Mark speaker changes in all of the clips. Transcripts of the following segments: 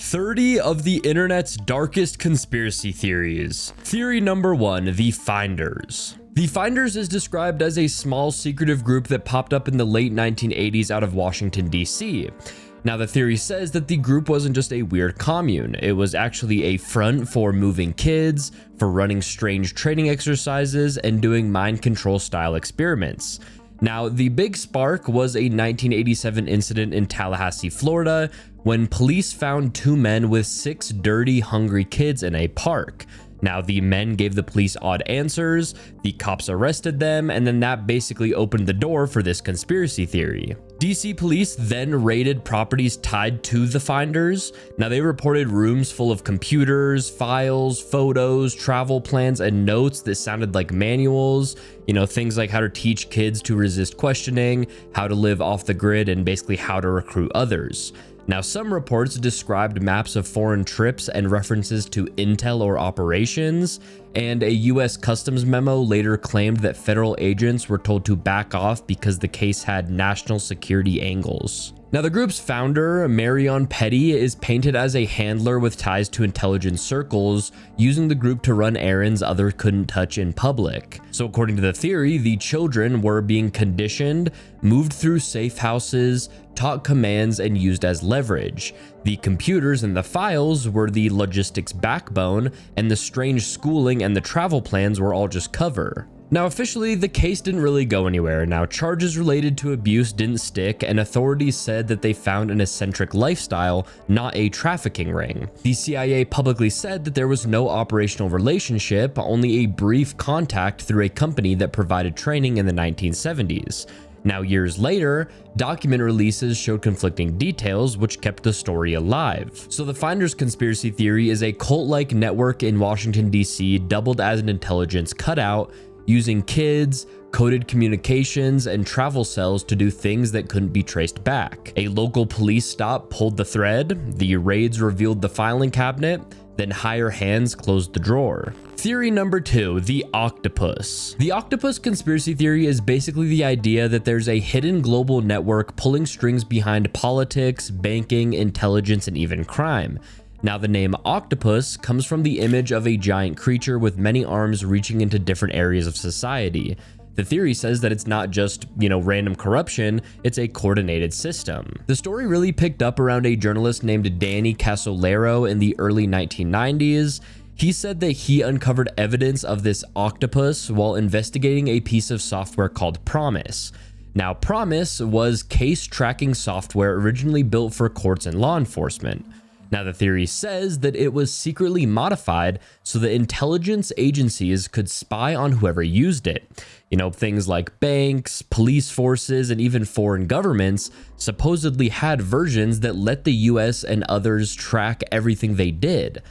Speaker 1: 30 of the internet's darkest conspiracy theories. Theory number 1, the Finders. The Finders is described as a small secretive group that popped up in the late 1980s out of Washington, D.C. Now, the theory says that the group wasn't just a weird commune. It was actually a front for moving kids, for running strange training exercises, and doing mind control style experiments. Now, the big spark was a 1987 incident in Tallahassee, Florida, when police found 2 men with 6 dirty, hungry kids in a park. Now, the men gave the police odd answers, the cops arrested them, and then that basically opened the door for this conspiracy theory. DC police then raided properties tied to the Finders. Now, they reported rooms full of computers, files, photos, travel plans, and notes that sounded like manuals. You know, things like how to teach kids to resist questioning, how to live off the grid, and basically how to recruit others. Now, some reports described maps of foreign trips and references to intel or operations, and a US Customs memo later claimed that federal agents were told to back off because the case had national security angles. Now, the group's founder, Marion Petty, is painted as a handler with ties to intelligence circles, using the group to run errands others couldn't touch in public. So according to the theory, the children were being conditioned, moved through safe houses, taught commands, and used as leverage. The computers and the files were the logistics backbone, and the strange schooling and the travel plans were all just cover. Now, officially, the case didn't really go anywhere. Now, charges related to abuse didn't stick, and authorities said that they found an eccentric lifestyle, not a trafficking ring. The CIA publicly said that there was no operational relationship, only a brief contact through a company that provided training in the 1970s. Now, years later, document releases showed conflicting details, which kept the story alive. So the Finders conspiracy theory is a cult-like network in Washington, D.C., doubled as an intelligence cutout, using kids, coded communications, and travel cells to do things that couldn't be traced back. A local police stop pulled the thread, the raids revealed the filing cabinet, then higher hands closed the drawer. Theory number 2, the Octopus. The Octopus conspiracy theory is basically the idea that there's a hidden global network pulling strings behind politics, banking, intelligence, and even crime. Now, the name Octopus comes from the image of a giant creature with many arms reaching into different areas of society. The theory says that it's not just, random corruption, it's a coordinated system. The story really picked up around a journalist named Danny Casolaro in the early 1990s. He said that he uncovered evidence of this octopus while investigating a piece of software called Promise. Now, Promise was case tracking software originally built for courts and law enforcement. Now, the theory says that it was secretly modified so that intelligence agencies could spy on whoever used it. Things like banks, police forces, and even foreign governments supposedly had versions that let the US and others track everything they did.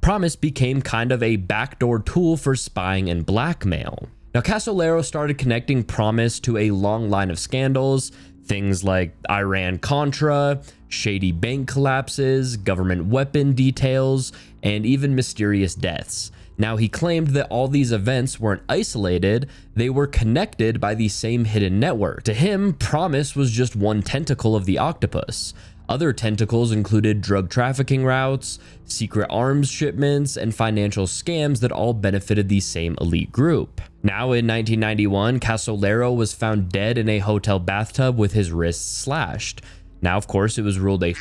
Speaker 1: Promise became kind of a backdoor tool for spying and blackmail. Now, Casolaro started connecting Promise to a long line of scandals, things like Iran-Contra, shady bank collapses, government weapon details, and even mysterious deaths. Now, he claimed that all these events weren't isolated, they were connected by the same hidden network. To him, Promise was just one tentacle of the octopus. Other tentacles included drug trafficking routes, secret arms shipments, and financial scams that all benefited the same elite group. Now, in 1991, Casolaro was found dead in a hotel bathtub with his wrists slashed. Now, of course, it was ruled a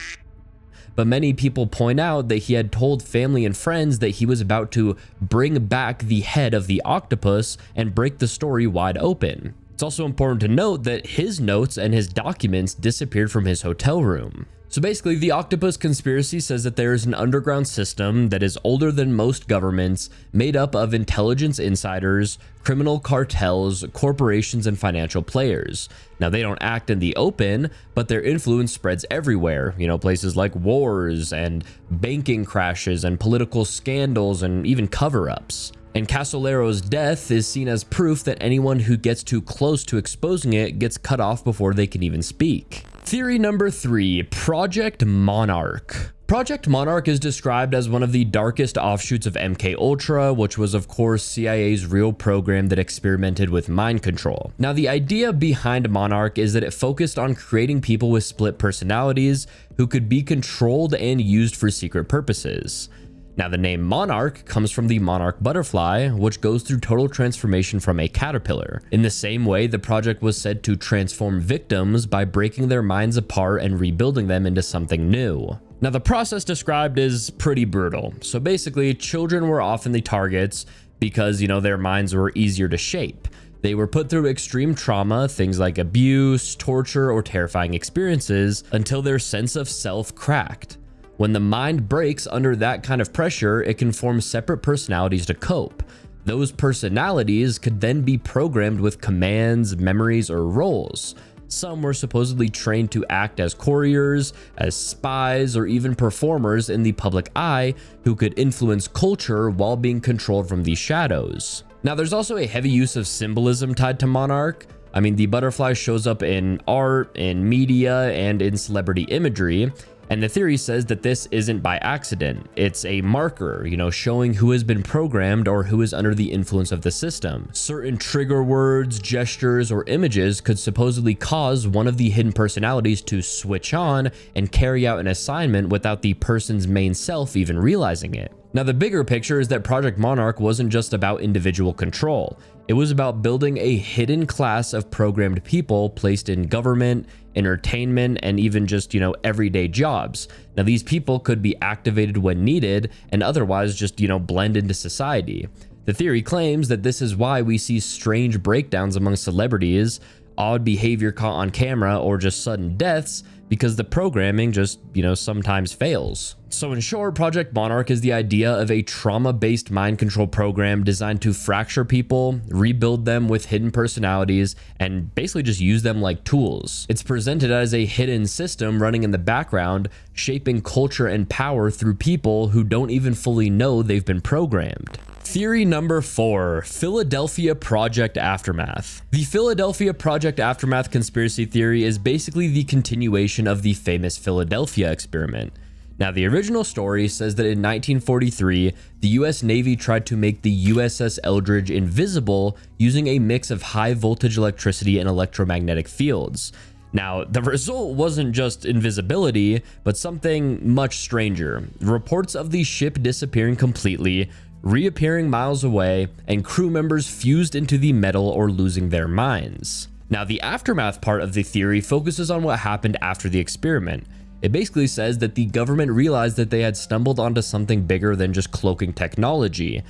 Speaker 1: but many people point out that he had told family and friends that he was about to bring back the head of the octopus and break the story wide open. It's also important to note that his notes and his documents disappeared from his hotel room. So basically, the Octopus conspiracy says that there is an underground system that is older than most governments, made up of intelligence insiders, criminal cartels, corporations, and financial players. Now, they don't act in the open, but their influence spreads everywhere. Places like wars and banking crashes and political scandals and even cover-ups. And Casolaro's death is seen as proof that anyone who gets too close to exposing it gets cut off before they can even speak. Theory number 3, Project Monarch. Project Monarch is described as one of the darkest offshoots of MKUltra, which was of course CIA's real program that experimented with mind control. Now, the idea behind Monarch is that it focused on creating people with split personalities who could be controlled and used for secret purposes. Now, the name Monarch comes from the monarch butterfly, which goes through total transformation from a caterpillar. In the same way, the project was said to transform victims by breaking their minds apart and rebuilding them into something new. Now, the process described is pretty brutal. So basically, children were often the targets because, their minds were easier to shape. They were put through extreme trauma, things like abuse, torture, or terrifying experiences, until their sense of self cracked. When the mind breaks under that kind of pressure, it can form separate personalities to cope. Those personalities could then be programmed with commands, memories, or roles. Some were supposedly trained to act as couriers, as spies, or even performers in the public eye who could influence culture while being controlled from the shadows. Now, there's also a heavy use of symbolism tied to Monarch. The butterfly shows up in art, in media, and in celebrity imagery. And the theory says that this isn't by accident. It's a marker, showing who has been programmed or who is under the influence of the system. Certain trigger words, gestures, or images could supposedly cause one of the hidden personalities to switch on and carry out an assignment without the person's main self even realizing it. Now, the bigger picture is that Project Monarch wasn't just about individual control. It was about building a hidden class of programmed people placed in government, entertainment, and even just, everyday jobs. Now, these people could be activated when needed and otherwise just, blend into society. The theory claims that this is why we see strange breakdowns among celebrities, odd behavior caught on camera, or just sudden deaths, because the programming just, sometimes fails. So in short, Project Monarch is the idea of a trauma-based mind control program designed to fracture people, rebuild them with hidden personalities, and basically just use them like tools. It's presented as a hidden system running in the background, shaping culture and power through people who don't even fully know they've been programmed. Theory number 4, Philadelphia Project Aftermath. The Philadelphia Project Aftermath conspiracy theory is basically the continuation of the famous Philadelphia experiment. Now, the original story says that in 1943, the US Navy tried to make the USS Eldridge invisible using a mix of high voltage electricity and electromagnetic fields. Now, the result wasn't just invisibility, but something much stranger. Reports of the ship disappearing completely, reappearing miles away, and crew members fused into the metal or losing their minds. Now, the aftermath part of the theory focuses on what happened after the experiment. It basically says that the government realized that they had stumbled onto something bigger than just cloaking technology.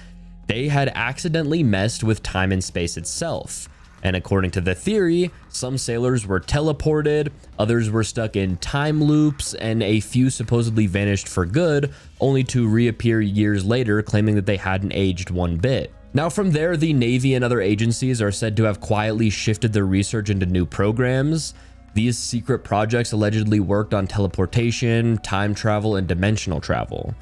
Speaker 1: They had accidentally messed with time and space itself. And according to the theory, some sailors were teleported, others were stuck in time loops, and a few supposedly vanished for good, only to reappear years later claiming that they hadn't aged one bit. Now, from there, the Navy and other agencies are said to have quietly shifted their research into new programs. These secret projects allegedly worked on teleportation, time travel, and dimensional travel.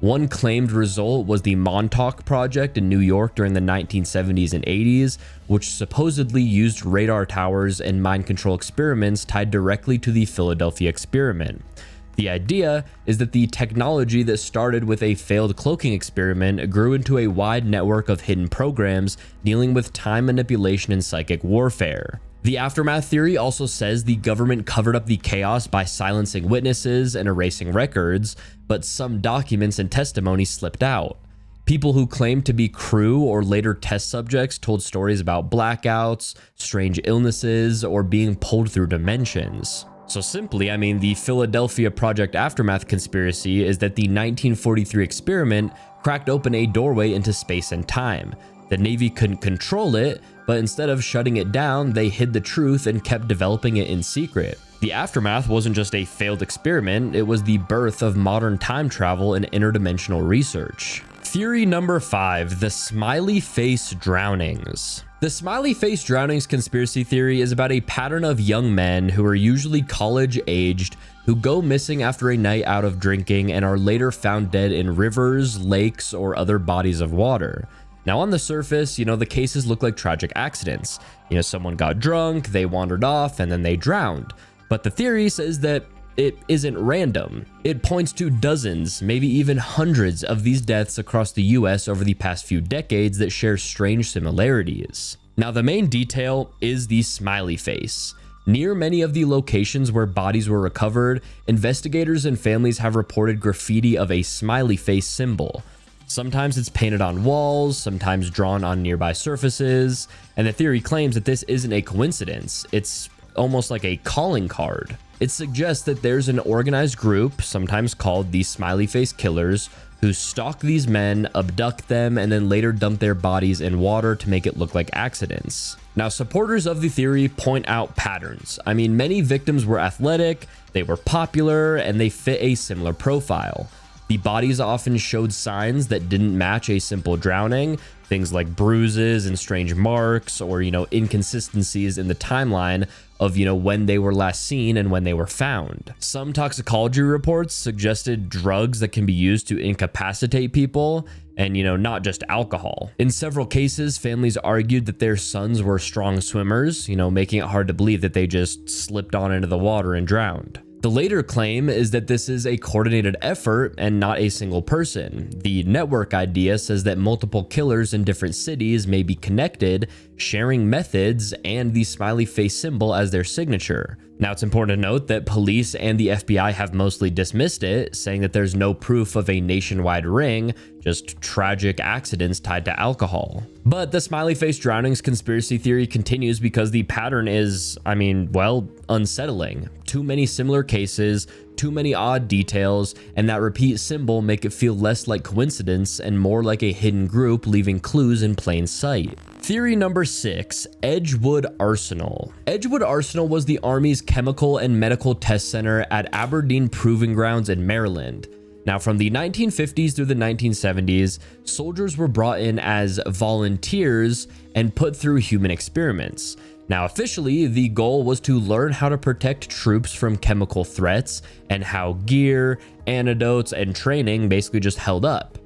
Speaker 1: One claimed result was the Montauk project in New York during the 1970s and 80s, which supposedly used radar towers and mind control experiments tied directly to the Philadelphia experiment. The idea is that the technology that started with a failed cloaking experiment grew into a wide network of hidden programs dealing with time manipulation and psychic warfare. The aftermath theory also says the government covered up the chaos by silencing witnesses and erasing records, but some documents and testimony slipped out. People who claimed to be crew or later test subjects told stories about blackouts, strange illnesses, or being pulled through dimensions. So simply, the Philadelphia Project Aftermath conspiracy is that the 1943 experiment cracked open a doorway into space and time. The Navy couldn't control it, but instead of shutting it down, they hid the truth and kept developing it in secret. The aftermath wasn't just a failed experiment, it was the birth of modern time travel and interdimensional research. Theory number 5, the Smiley Face Drownings. The Smiley Face Drownings conspiracy theory is about a pattern of young men who are usually college-aged who go missing after a night out of drinking and are later found dead in rivers, lakes, or other bodies of water. Now, on the surface, the cases look like tragic accidents. Someone got drunk, they wandered off, and then they drowned. But the theory says that it isn't random. It points to dozens, maybe even hundreds of these deaths across the US over the past few decades that share strange similarities. Now, the main detail is the smiley face. Near many of the locations where bodies were recovered, investigators and families have reported graffiti of a smiley face symbol. Sometimes it's painted on walls, sometimes drawn on nearby surfaces, and the theory claims that this isn't a coincidence. It's almost like a calling card. It suggests that there's an organized group, sometimes called the Smiley Face Killers, who stalk these men, abduct them, and then later dump their bodies in water to make it look like accidents. Now, supporters of the theory point out patterns. I mean, many victims were athletic, they were popular, and they fit a similar profile. The bodies often showed signs that didn't match a simple drowning, things like bruises and strange marks, or, inconsistencies in the timeline of, when they were last seen and when they were found. Some toxicology reports suggested drugs that can be used to incapacitate people, and, not just alcohol. In several cases, families argued that their sons were strong swimmers, making it hard to believe that they just slipped on into the water and drowned. The later claim is that this is a coordinated effort and not a single person. The network idea says that multiple killers in different cities may be connected, sharing methods and the smiley face symbol as their signature. Now, it's important to note that police and the FBI have mostly dismissed it, saying that there's no proof of a nationwide ring, just tragic accidents tied to alcohol. But the smiley face drownings conspiracy theory continues because the pattern is, unsettling. Too many similar cases, too many odd details, and that repeat symbol make it feel less like coincidence and more like a hidden group leaving clues in plain sight. Theory number 6, Edgewood Arsenal. Edgewood Arsenal was the Army's chemical and medical test center at Aberdeen Proving Grounds in Maryland. Now, from the 1950s through the 1970s, soldiers were brought in as volunteers and put through human experiments. Now, officially, the goal was to learn how to protect troops from chemical threats and how gear, antidotes, and training basically just held up.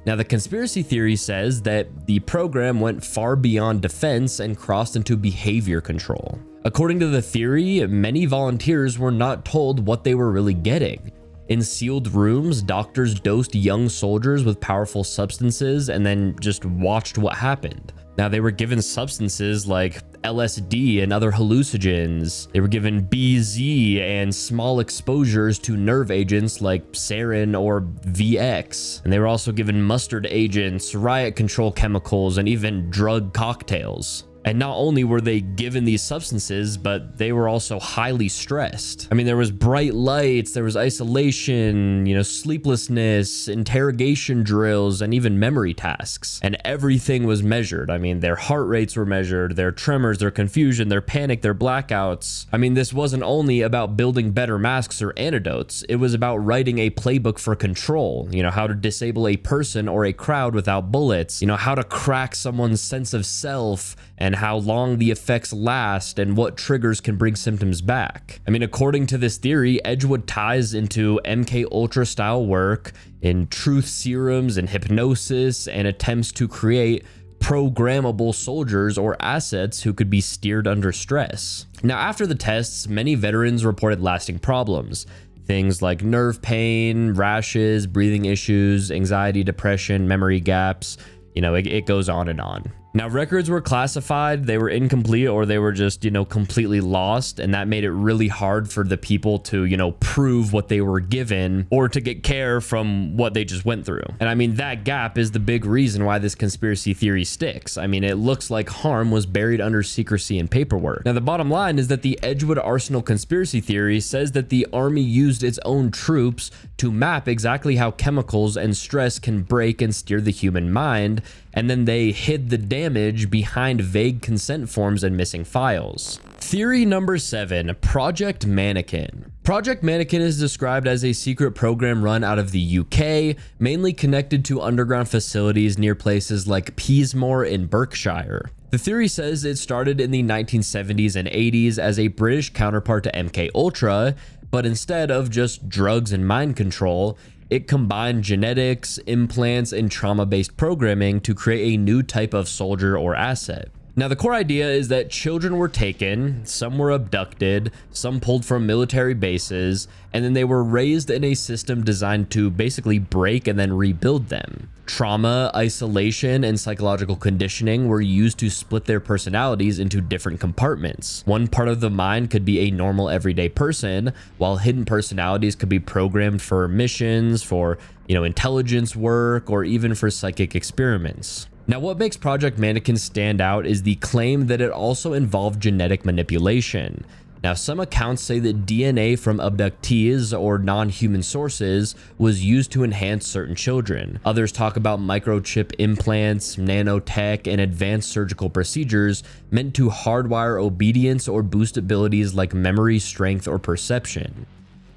Speaker 1: Now, the conspiracy theory says that the program went far beyond defense and crossed into behavior control. According to the theory, many volunteers were not told what they were really getting. In sealed rooms, doctors dosed young soldiers with powerful substances and then just watched what happened. Now, they were given substances like LSD and other hallucinogens. They were given BZ and small exposures to nerve agents like sarin or VX. And they were also given mustard agents, riot control chemicals, and even drug cocktails. And not only were they given these substances, but they were also highly stressed. I mean, there was bright lights, there was isolation, sleeplessness, interrogation drills, and even memory tasks. And everything was measured. I mean, their heart rates were measured, their tremors, their confusion, their panic, their blackouts. I mean, this wasn't only about building better masks or antidotes. It was about writing a playbook for control. How to disable a person or a crowd without bullets. How to crack someone's sense of self, and how long the effects last and what triggers can bring symptoms back. I mean, according to this theory, Edgewood ties into MK Ultra style work in truth serums and hypnosis and attempts to create programmable soldiers or assets who could be steered under stress. Now, after the tests, many veterans reported lasting problems. Things like nerve pain, rashes, breathing issues, anxiety, depression, memory gaps. It goes on and on. Now, records were classified, they were incomplete, or they were just, completely lost, and that made it really hard for the people to, prove what they were given or to get care from what they just went through. And I mean, that gap is the big reason why this conspiracy theory sticks. I mean, it looks like harm was buried under secrecy and paperwork. Now, the bottom line is that the Edgewood Arsenal conspiracy theory says that the Army used its own troops to map exactly how chemicals and stress can break and steer the human mind, and then they hid the damage behind vague consent forms and missing files. Theory number 7, Project Mannequin. Project Mannequin is described as a secret program run out of the UK, mainly connected to underground facilities near places like Peasmore in Berkshire. The theory says it started in the 1970s and 80s as a British counterpart to MK Ultra, but instead of just drugs and mind control, it combined genetics, implants, and trauma-based programming to create a new type of soldier or asset. Now, the core idea is that children were taken, some were abducted, some pulled from military bases, and then they were raised in a system designed to basically break and then rebuild them. Trauma, isolation, and psychological conditioning were used to split their personalities into different compartments. One part of the mind could be a normal everyday person, while hidden personalities could be programmed for missions, for, intelligence work, or even for psychic experiments. Now, what makes Project Mannequin stand out is the claim that it also involved genetic manipulation. Now, some accounts say that DNA from abductees or non-human sources was used to enhance certain children. Others talk about microchip implants, nanotech, and advanced surgical procedures meant to hardwire obedience or boost abilities like memory, strength, or perception.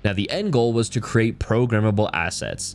Speaker 1: Now, the end goal was to create programmable assets,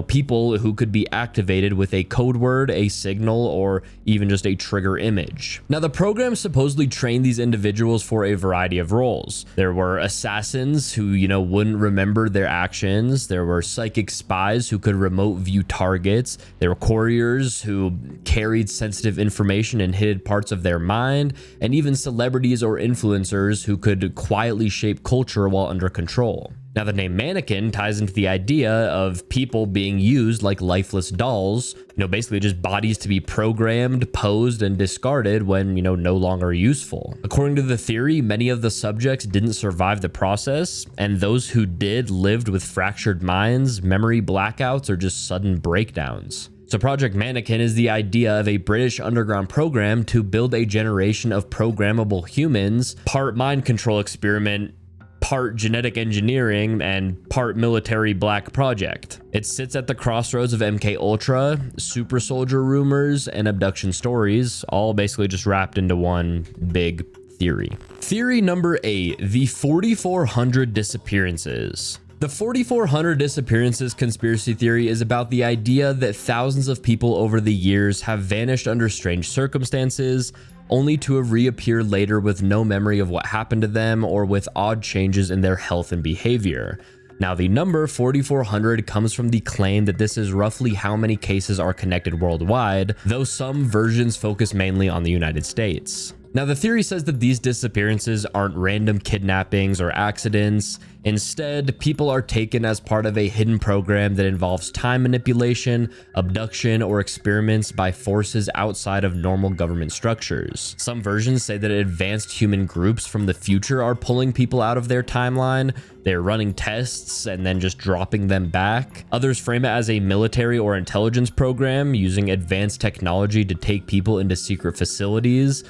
Speaker 1: people who could be activated with a code word, a signal, or even just a trigger image. Now, the program supposedly trained these individuals for a variety of roles. There were assassins who, wouldn't remember their actions. There were psychic spies who could remote view targets. There were couriers who carried sensitive information in hidden parts of their mind, and even celebrities or influencers who could quietly shape culture while under control. Now, the name Mannequin ties into the idea of people being used like lifeless dolls, basically just bodies to be programmed, posed, and discarded when, no longer useful. According to the theory, many of the subjects didn't survive the process, and those who did lived with fractured minds, memory blackouts, or just sudden breakdowns. So Project Mannequin is the idea of a British underground program to build a generation of programmable humans, part mind control experiment, part genetic engineering, and part military black project. It sits at the crossroads of MK Ultra, super soldier rumors, and abduction stories, all basically just wrapped into one big theory. Theory number 8, the 4400 disappearances. The 4400 disappearances conspiracy theory is about the idea that thousands of people over the years have vanished under strange circumstances, only to have reappeared later with no memory of what happened to them or with odd changes in their health and behavior. Now, the number 4400 comes from the claim that this is roughly how many cases are connected worldwide, though some versions focus mainly on the United States. Now, the theory says that these disappearances aren't random kidnappings or accidents. Instead, people are taken as part of a hidden program that involves time manipulation, abduction, or experiments by forces outside of normal government structures. Some versions say that advanced human groups from the future are pulling people out of their timeline. They're running tests and then just dropping them back. Others frame it as a military or intelligence program using advanced technology to take people into secret facilities,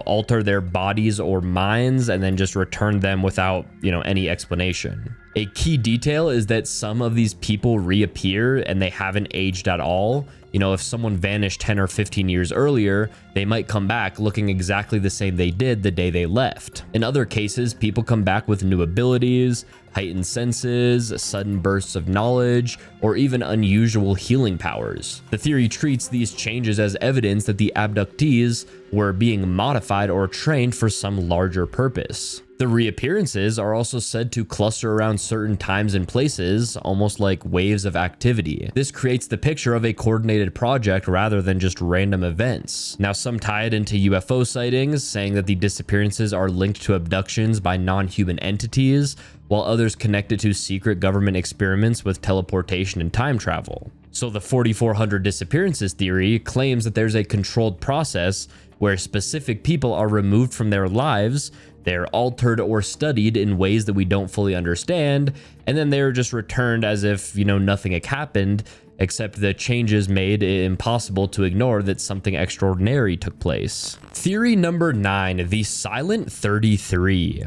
Speaker 1: alter their bodies or minds, and then just return them without, any explanation. A key detail is that some of these people reappear and they haven't aged at all. If someone vanished 10 or 15 years earlier, they might come back looking exactly the same they did the day they left. In other cases, people come back with new abilities, heightened senses, sudden bursts of knowledge, or even unusual healing powers. The theory treats these changes as evidence that the abductees were being modified or trained for some larger purpose. The reappearances are also said to cluster around certain times and places, almost like waves of activity. This creates the picture of a coordinated project rather than just random events. Now, some tie it into UFO sightings, saying that the disappearances are linked to abductions by non-human entities, while others connect it to secret government experiments with teleportation and time travel. So the 4400 disappearances theory claims that there's a controlled process where specific people are removed from their lives, they're altered or studied in ways that we don't fully understand, and then they're just returned as if, nothing had happened, except the changes made it impossible to ignore that something extraordinary took place. Theory number 9, the Silent 33.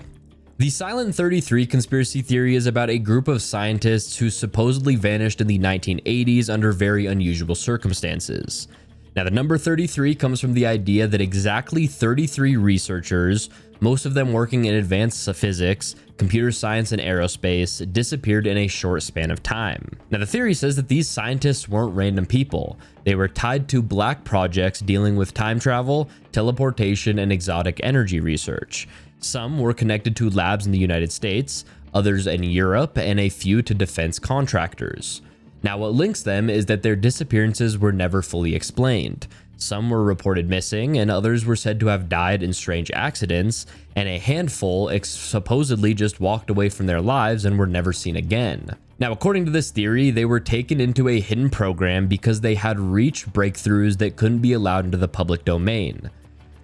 Speaker 1: The Silent 33 conspiracy theory is about a group of scientists who supposedly vanished in the 1980s under very unusual circumstances. Now, the number 33 comes from the idea that exactly 33 researchers, most of them working in advanced physics, computer science, and aerospace, disappeared in a short span of time. Now, the theory says that these scientists weren't random people. They were tied to black projects dealing with time travel, teleportation, and exotic energy research. Some were connected to labs in the United States, others in Europe, and a few to defense contractors. Now, what links them is that their disappearances were never fully explained. Some were reported missing, and others were said to have died in strange accidents, and a handful supposedly just walked away from their lives and were never seen again. Now, according to this theory, they were taken into a hidden program because they had reached breakthroughs that couldn't be allowed into the public domain.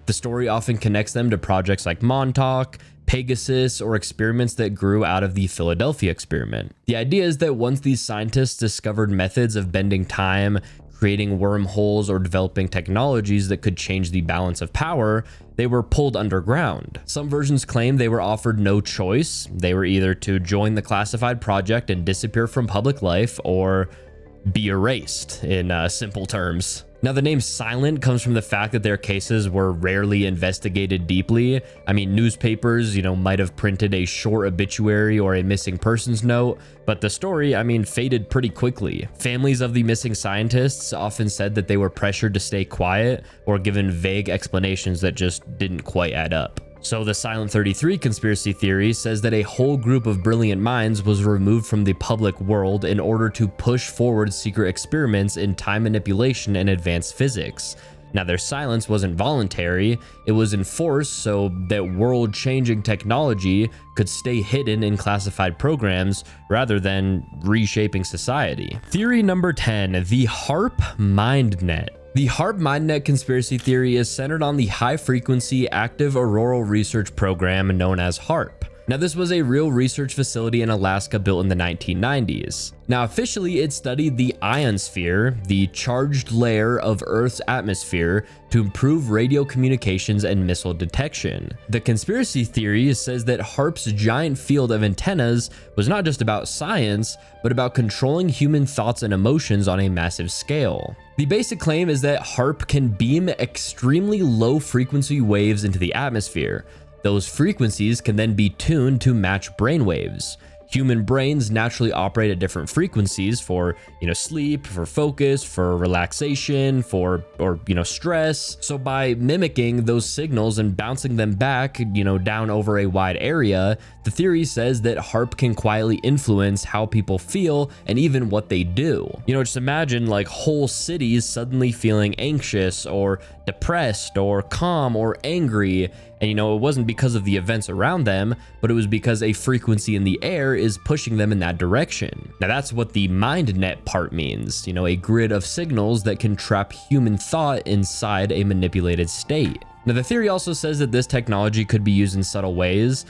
Speaker 1: The story often connects them to projects like Montauk, Pegasus, or experiments that grew out of the Philadelphia experiment. The idea is that once these scientists discovered methods of bending time, creating wormholes, or developing technologies that could change the balance of power, they were pulled underground. Some versions claim they were offered no choice. They were either to join the classified project and disappear from public life, or be erased, in simple terms. Now, the name Silent comes from the fact that their cases were rarely investigated deeply. I mean, newspapers, might have printed a short obituary or a missing persons note, but the story, faded pretty quickly. Families of the missing scientists often said that they were pressured to stay quiet or given vague explanations that just didn't quite add up. So the Silent 33 conspiracy theory says that a whole group of brilliant minds was removed from the public world in order to push forward secret experiments in time manipulation and advanced physics. Now, their silence wasn't voluntary, it was enforced so that world-changing technology could stay hidden in classified programs rather than reshaping society. Theory number 10, the HAARP MindNet. The HAARP MindNet conspiracy theory is centered on the high-frequency active auroral research program known as HAARP. Now, this was a real research facility in Alaska built in the 1990s. Now, officially, it studied the ionosphere, the charged layer of Earth's atmosphere, to improve radio communications and missile detection. The conspiracy theory says that HAARP's giant field of antennas was not just about science, but about controlling human thoughts and emotions on a massive scale. The basic claim is that HAARP can beam extremely low frequency waves into the atmosphere. Those frequencies can then be tuned to match brainwaves. Human brains naturally operate at different frequencies for, sleep, for focus, for relaxation, for stress. So by mimicking those signals and bouncing them back, down over a wide area, the theory says that HAARP can quietly influence how people feel and even what they do. Just imagine like whole cities suddenly feeling anxious or depressed or calm or angry. And it wasn't because of the events around them, but it was because a frequency in the air is pushing them in that direction. Now, that's what the MindNet part means, a grid of signals that can trap human thought inside a manipulated state. Now, the theory also says that this technology could be used in subtle ways.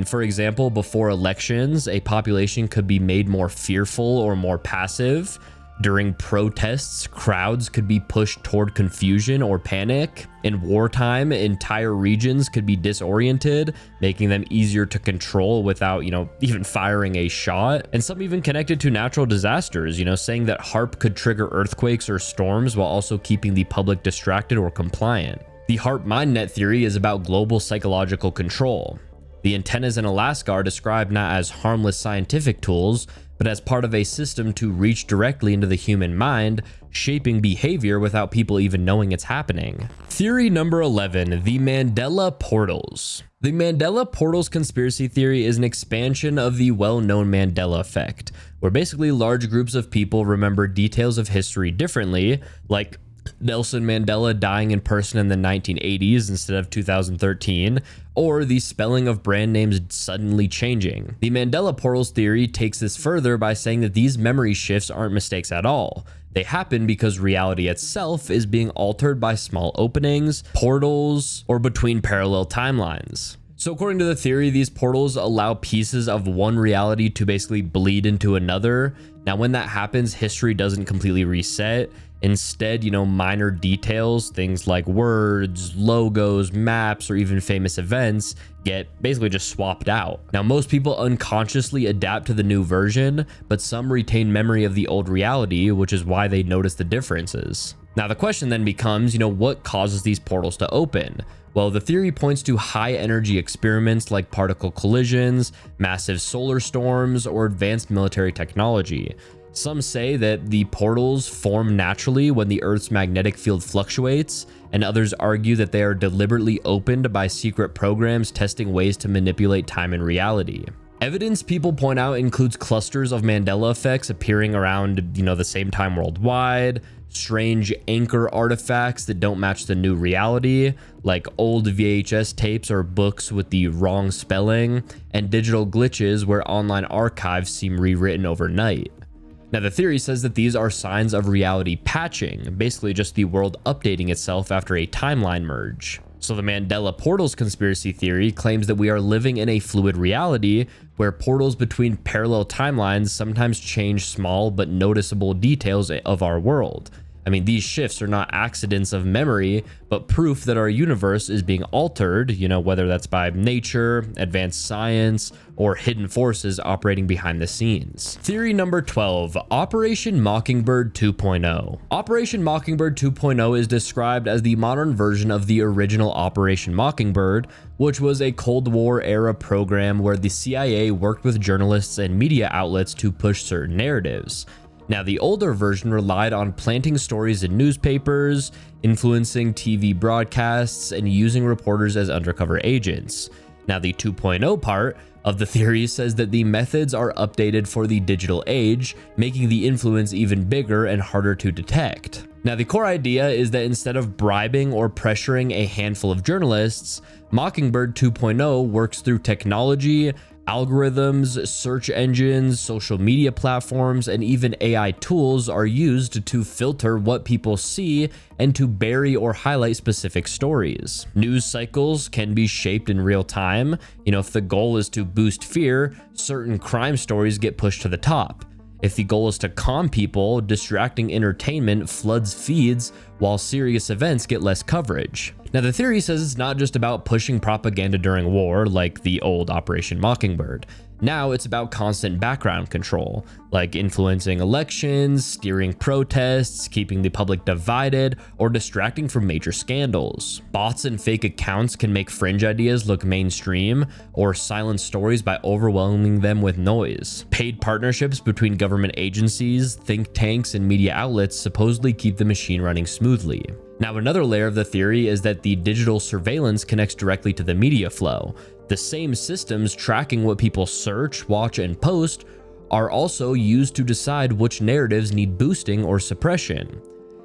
Speaker 1: For example, before elections, a population could be made more fearful or more passive. During protests, crowds could be pushed toward confusion or panic. In wartime, entire regions could be disoriented, making them easier to control without, even firing a shot. And some even connected to natural disasters, saying that HAARP could trigger earthquakes or storms while also keeping the public distracted or compliant. The HAARP MindNet theory is about global psychological control. The antennas in Alaska are described not as harmless scientific tools, but as part of a system to reach directly into the human mind, shaping behavior without people even knowing it's happening. Theory number 11, the Mandela portals. The Mandela portals conspiracy theory is an expansion of the well-known Mandela effect, where basically large groups of people remember details of history differently, like Nelson Mandela dying in person in the 1980s instead of 2013, or the spelling of brand names suddenly changing. The Mandela portals theory takes this further by saying that these memory shifts aren't mistakes at all. They happen because reality itself is being altered by small openings, portals, or between parallel timelines. So according to the theory, these portals allow pieces of one reality to basically bleed into another. Now, when that happens, history doesn't completely reset. Instead, minor details, things like words, logos, maps, or even famous events get basically just swapped out. Now, most people unconsciously adapt to the new version, but some retain memory of the old reality, which is why they notice the differences. Now, the question then becomes, what causes these portals to open? Well, the theory points to high energy experiments like particle collisions, massive solar storms, or advanced military technology. Some say that the portals form naturally when the Earth's magnetic field fluctuates, and others argue that they are deliberately opened by secret programs testing ways to manipulate time and reality. Evidence people point out includes clusters of Mandela effects appearing around, the same time worldwide, strange anchor artifacts that don't match the new reality, like old VHS tapes or books with the wrong spelling, and digital glitches where online archives seem rewritten overnight. Now, the theory says that these are signs of reality patching, basically just the world updating itself after a timeline merge. So the Mandela portals conspiracy theory claims that we are living in a fluid reality where portals between parallel timelines sometimes change small but noticeable details of our world. I mean, these shifts are not accidents of memory, but proof that our universe is being altered, whether that's by nature, advanced science, or hidden forces operating behind the scenes. Theory number 12, Operation Mockingbird 2.0. Operation Mockingbird 2.0 is described as the modern version of the original Operation Mockingbird, which was a Cold War era program where the CIA worked with journalists and media outlets to push certain narratives. Now, the older version relied on planting stories in newspapers, influencing TV broadcasts, and using reporters as undercover agents. Now, the 2.0 part of the theory says that the methods are updated for the digital age, making the influence even bigger and harder to detect. Now, the core idea is that instead of bribing or pressuring a handful of journalists, Mockingbird 2.0 works through technology, algorithms, search engines, social media platforms, and even AI tools are used to filter what people see and to bury or highlight specific stories. News cycles can be shaped in real time. If the goal is to boost fear, certain crime stories get pushed to the top. If the goal is to calm people, distracting entertainment floods feeds while serious events get less coverage. Now, the theory says it's not just about pushing propaganda during war like the old Operation Mockingbird. Now it's about constant background control, like influencing elections, steering protests, keeping the public divided, or distracting from major scandals. Bots and fake accounts can make fringe ideas look mainstream, or silence stories by overwhelming them with noise. Paid partnerships between government agencies, think tanks, and media outlets supposedly keep the machine running smoothly. Now, another layer of the theory is that the digital surveillance connects directly to the media flow. The same systems tracking what people search, watch, and post are also used to decide which narratives need boosting or suppression.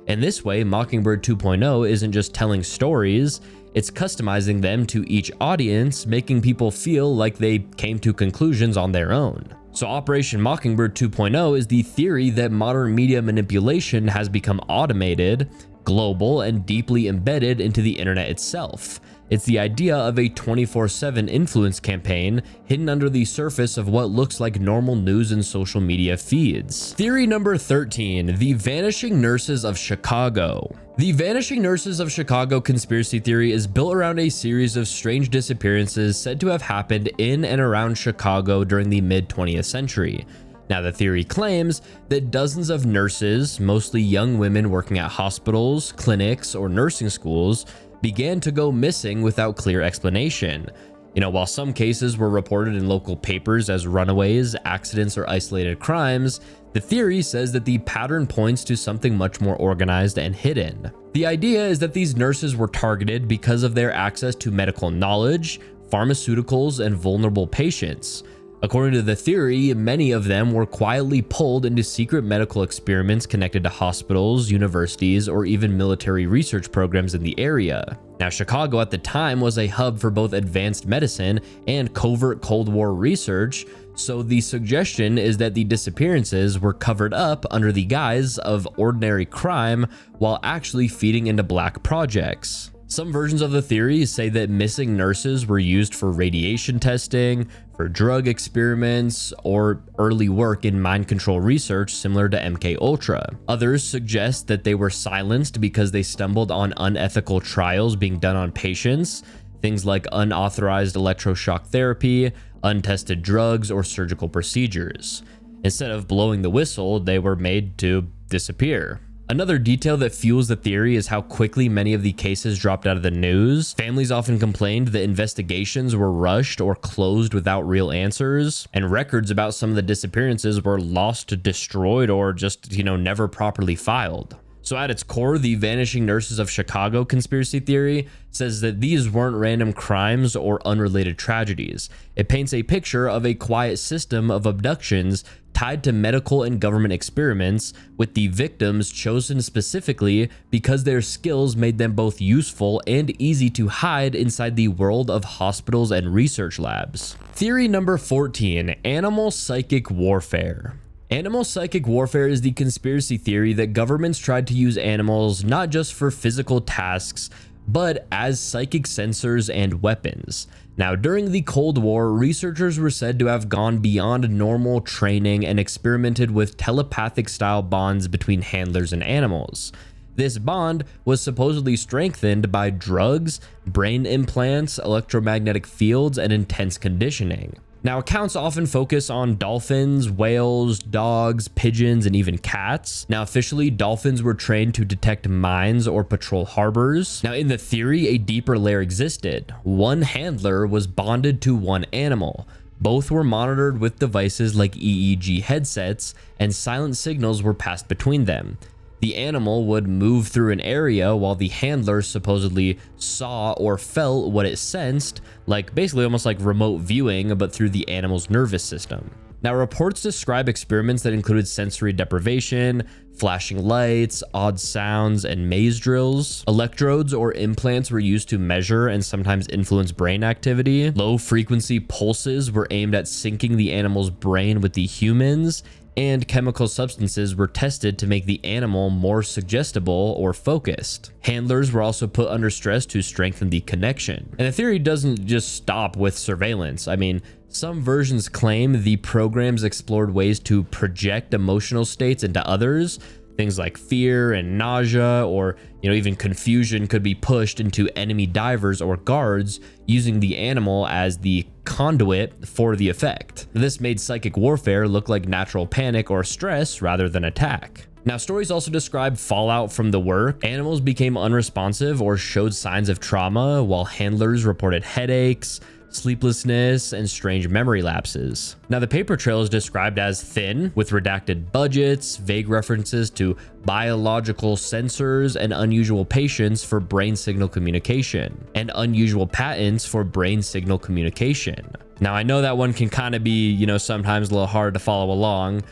Speaker 1: In this way, Mockingbird 2.0 isn't just telling stories, it's customizing them to each audience, making people feel like they came to conclusions on their own. So Operation Mockingbird 2.0 is the theory that modern media manipulation has become automated, global, and deeply embedded into the internet itself. It's the idea of a 24/7 influence campaign hidden under the surface of what looks like normal news and social media feeds. Theory number 13, the Vanishing Nurses of Chicago. The Vanishing Nurses of Chicago conspiracy theory is built around a series of strange disappearances said to have happened in and around Chicago during the mid-20th century. Now, the theory claims that dozens of nurses, mostly young women working at hospitals, clinics, or nursing schools, began to go missing without clear explanation. While some cases were reported in local papers as runaways, accidents, or isolated crimes, the theory says that the pattern points to something much more organized and hidden. The idea is that these nurses were targeted because of their access to medical knowledge, pharmaceuticals, and vulnerable patients. According to the theory, many of them were quietly pulled into secret medical experiments connected to hospitals, universities, or even military research programs in the area. Now, Chicago at the time was a hub for both advanced medicine and covert Cold War research, so the suggestion is that the disappearances were covered up under the guise of ordinary crime while actually feeding into black projects. Some versions of the theory say that missing nurses were used for radiation testing, for drug experiments, or early work in mind control research similar to MKUltra. Others suggest that they were silenced because they stumbled on unethical trials being done on patients, things like unauthorized electroshock therapy, untested drugs, or surgical procedures. Instead of blowing the whistle, they were made to disappear. Another detail that fuels the theory is how quickly many of the cases dropped out of the news. Families often complained that investigations were rushed or closed without real answers, and records about some of the disappearances were lost, destroyed, or just, never properly filed. So at its core, the Vanishing Nurses of Chicago conspiracy theory says that these weren't random crimes or unrelated tragedies. It paints a picture of a quiet system of abductions tied to medical and government experiments, with the victims chosen specifically because their skills made them both useful and easy to hide inside the world of hospitals and research labs. Theory number 14, animal psychic warfare. Animal psychic warfare is the conspiracy theory that governments tried to use animals not just for physical tasks, but as psychic sensors and weapons. Now, during the Cold War, researchers were said to have gone beyond normal training and experimented with telepathic style bonds between handlers and animals. This bond was supposedly strengthened by drugs, brain implants, electromagnetic fields, and intense conditioning. Now, accounts often focus on dolphins, whales, dogs, pigeons, and even cats. Now, officially, dolphins were trained to detect mines or patrol harbors. Now, in the theory, a deeper layer existed. One handler was bonded to one animal. Both were monitored with devices like EEG headsets, and silent signals were passed between them. The animal would move through an area while the handler supposedly saw or felt what it sensed, like basically almost like remote viewing, but through the animal's nervous system. Now, reports describe experiments that included sensory deprivation, flashing lights, odd sounds, and maze drills. Electrodes or implants were used to measure and sometimes influence brain activity. Low frequency pulses were aimed at syncing the animal's brain with the humans, and chemical substances were tested to make the animal more suggestible or focused. Handlers were also put under stress to strengthen the connection. And the theory doesn't just stop with surveillance. I mean, some versions claim the programs explored ways to project emotional states into others. Things like fear and nausea, or even confusion, could be pushed into enemy divers or guards using the animal as the conduit for the effect. This made psychic warfare look like natural panic or stress rather than attack. Now, stories also describe fallout from the work. Animals became unresponsive or showed signs of trauma, while handlers reported headaches, sleeplessness, and strange memory lapses. Now, the paper trail is described as thin, with redacted budgets, vague references to biological sensors, and unusual patients for brain signal communication, and unusual patents for brain signal communication. Now, I know that one can kind of be, sometimes a little hard to follow along,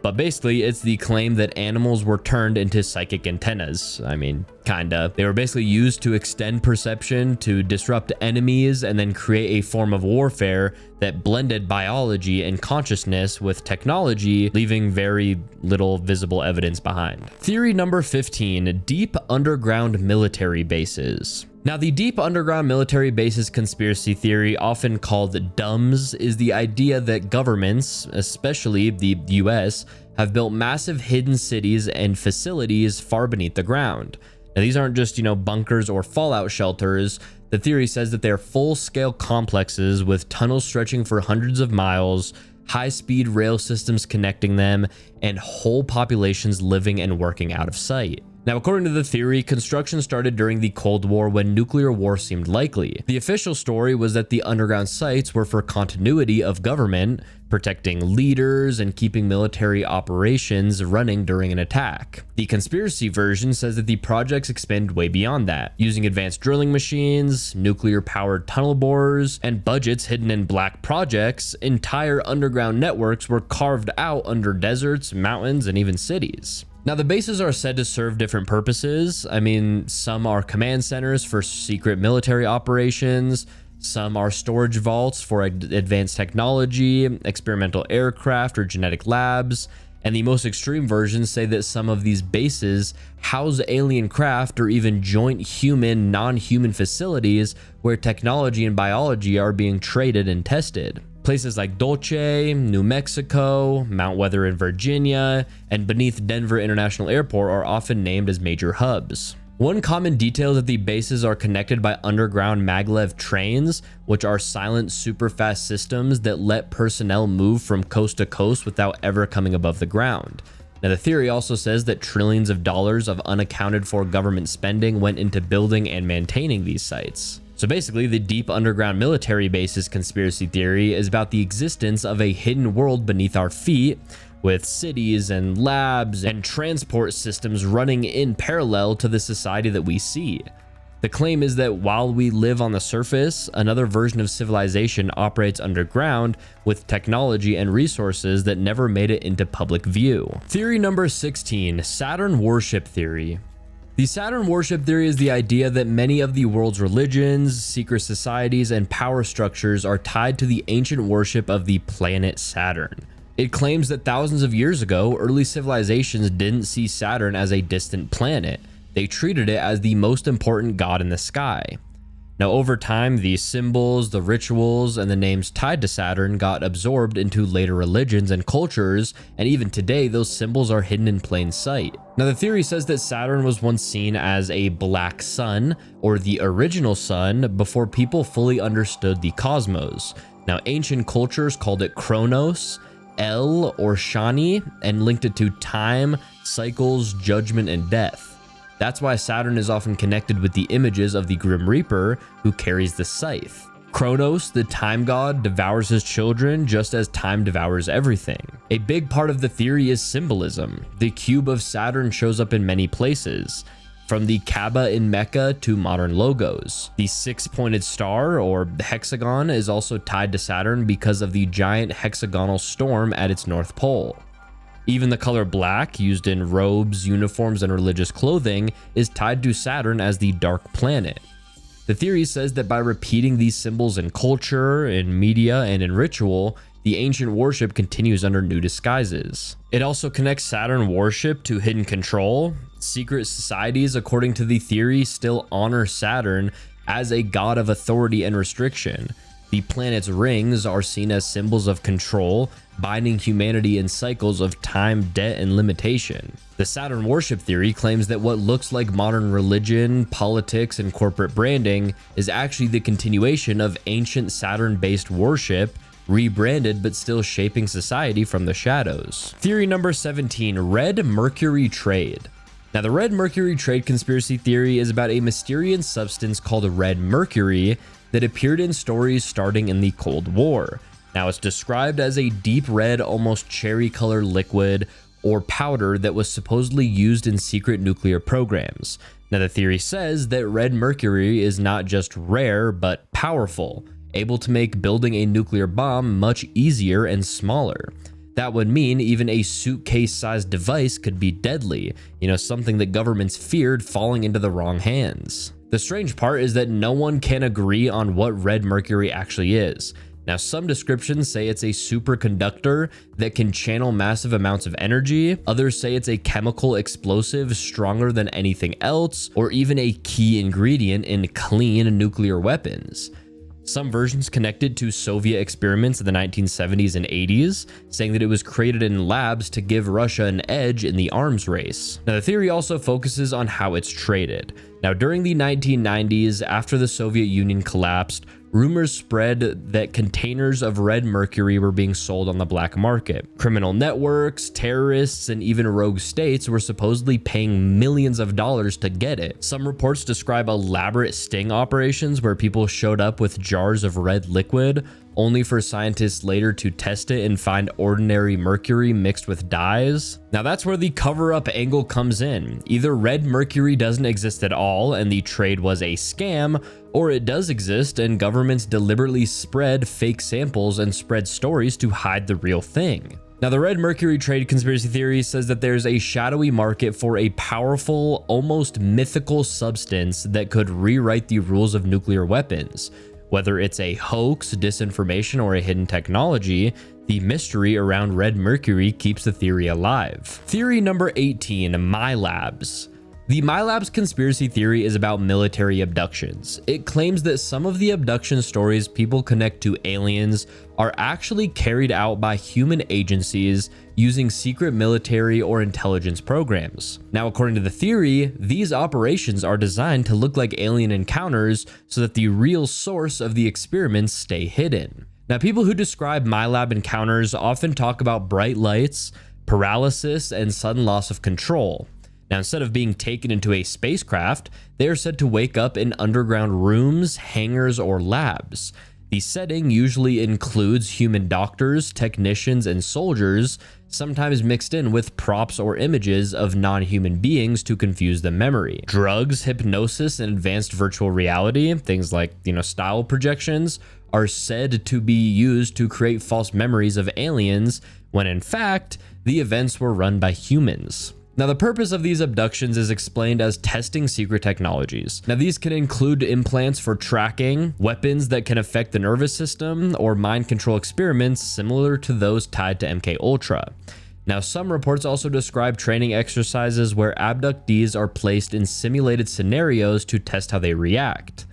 Speaker 1: but basically it's the claim that animals were turned into psychic antennas. I mean, kinda. They were basically used to extend perception, to disrupt enemies, and then create a form of warfare that blended biology and consciousness with technology, leaving very little visible evidence behind. Theory number 15, deep underground military bases. Now, the deep underground military bases conspiracy theory, often called DUMBs, is the idea that governments, especially the US, have built massive hidden cities and facilities far beneath the ground. Now, these aren't just, bunkers or fallout shelters. The theory says that they're full-scale complexes with tunnels stretching for hundreds of miles, high-speed rail systems connecting them, and whole populations living and working out of sight. Now, according to the theory, construction started during the Cold War when nuclear war seemed likely. The official story was that the underground sites were for continuity of government, protecting leaders and keeping military operations running during an attack. The conspiracy version says that the projects expanded way beyond that, using advanced drilling machines, nuclear-powered tunnel borers, and budgets hidden in black projects. Entire underground networks were carved out under deserts, mountains, and even cities. Now, the bases are said to serve different purposes. I mean, some are command centers for secret military operations, some are storage vaults for advanced technology, experimental aircraft, or genetic labs, and the most extreme versions say that some of these bases house alien craft or even joint human, non-human facilities where technology and biology are being traded and tested. Places like Dulce, New Mexico, Mount Weather in Virginia, and beneath Denver International Airport are often named as major hubs. One common detail is that the bases are connected by underground maglev trains, which are silent, super-fast systems that let personnel move from coast to coast without ever coming above the ground. Now, the theory also says that trillions of dollars of unaccounted for government spending went into building and maintaining these sites. So basically, the deep underground military bases conspiracy theory is about the existence of a hidden world beneath our feet, with cities and labs and transport systems running in parallel to the society that we see. The claim is that while we live on the surface, another version of civilization operates underground with technology and resources that never made it into public view. Theory number 16, Saturn worship theory. The Saturn worship theory is the idea that many of the world's religions, secret societies, and power structures are tied to the ancient worship of the planet Saturn. It claims that thousands of years ago, early civilizations didn't see Saturn as a distant planet. They treated it as the most important god in the sky. Now, over time, the symbols, the rituals, and the names tied to Saturn got absorbed into later religions and cultures, and even today, those symbols are hidden in plain sight. Now, the theory says that Saturn was once seen as a black sun, or the original sun, before people fully understood the cosmos. Now, ancient cultures called it Chronos, El, or Shani, and linked it to time, cycles, judgment, and death. That's why Saturn is often connected with the images of the Grim Reaper who carries the scythe. Kronos, the time god, devours his children just as time devours everything. A big part of the theory is symbolism. The cube of Saturn shows up in many places, from the Kaaba in Mecca to modern logos. The six-pointed star, or hexagon, is also tied to Saturn because of the giant hexagonal storm at its north pole. Even the color black, used in robes, uniforms, and religious clothing, is tied to Saturn as the dark planet. The theory says that by repeating these symbols in culture, in media, and in ritual, the ancient worship continues under new disguises. It also connects Saturn worship to hidden control. Secret societies, according to the theory, still honor Saturn as a god of authority and restriction. The planet's rings are seen as symbols of control, binding humanity in cycles of time, debt, and limitation. The Saturn worship theory claims that what looks like modern religion, politics, and corporate branding is actually the continuation of ancient Saturn-based worship, rebranded but still shaping society from the shadows. Theory number 17, Red Mercury Trade. Now, the Red Mercury Trade conspiracy theory is about a mysterious substance called red mercury that appeared in stories starting in the Cold War. Now, it's described as a deep red, almost cherry-colored liquid or powder that was supposedly used in secret nuclear programs. Now, the theory says that red mercury is not just rare, but powerful, able to make building a nuclear bomb much easier and smaller. That would mean even a suitcase-sized device could be deadly, something that governments feared falling into the wrong hands. The strange part is that no one can agree on what red mercury actually is. Now, some descriptions say it's a superconductor that can channel massive amounts of energy. Others say it's a chemical explosive stronger than anything else, or even a key ingredient in clean nuclear weapons. Some versions connect it to Soviet experiments in the 1970s and 80s, saying that it was created in labs to give Russia an edge in the arms race. Now, the theory also focuses on how it's traded. Now, during the 1990s, after the Soviet Union collapsed, rumors spread that containers of red mercury were being sold on the black market. Criminal networks, terrorists, and even rogue states were supposedly paying millions of dollars to get it. Some reports describe elaborate sting operations where people showed up with jars of red liquid, only for scientists later to test it and find ordinary mercury mixed with dyes. Now, that's where the cover-up angle comes in. Either red mercury doesn't exist at all and the trade was a scam, or it does exist and governments deliberately spread fake samples and spread stories to hide the real thing. Now, the red mercury trade conspiracy theory says that there's a shadowy market for a powerful, almost mythical substance that could rewrite the rules of nuclear weapons. Whether it's a hoax, disinformation, or a hidden technology, the mystery around red mercury keeps the theory alive. Theory number 18, MILABs. The MILABs conspiracy theory is about military abductions. It claims that some of the abduction stories people connect to aliens are actually carried out by human agencies using secret military or intelligence programs. Now, according to the theory, these operations are designed to look like alien encounters so that the real source of the experiments stay hidden. Now, people who describe MILAB encounters often talk about bright lights, paralysis, and sudden loss of control. Now, instead of being taken into a spacecraft, they are said to wake up in underground rooms, hangars, or labs. The setting usually includes human doctors, technicians, and soldiers, sometimes mixed in with props or images of non-human beings to confuse the memory. Drugs, hypnosis, and advanced virtual reality, things like, style projections, are said to be used to create false memories of aliens when in fact, the events were run by humans. Now, the purpose of these abductions is explained as testing secret technologies. Now, these can include implants for tracking, weapons that can affect the nervous system, or mind control experiments similar to those tied to MKUltra. Now, some reports also describe training exercises where abductees are placed in simulated scenarios to test how they react.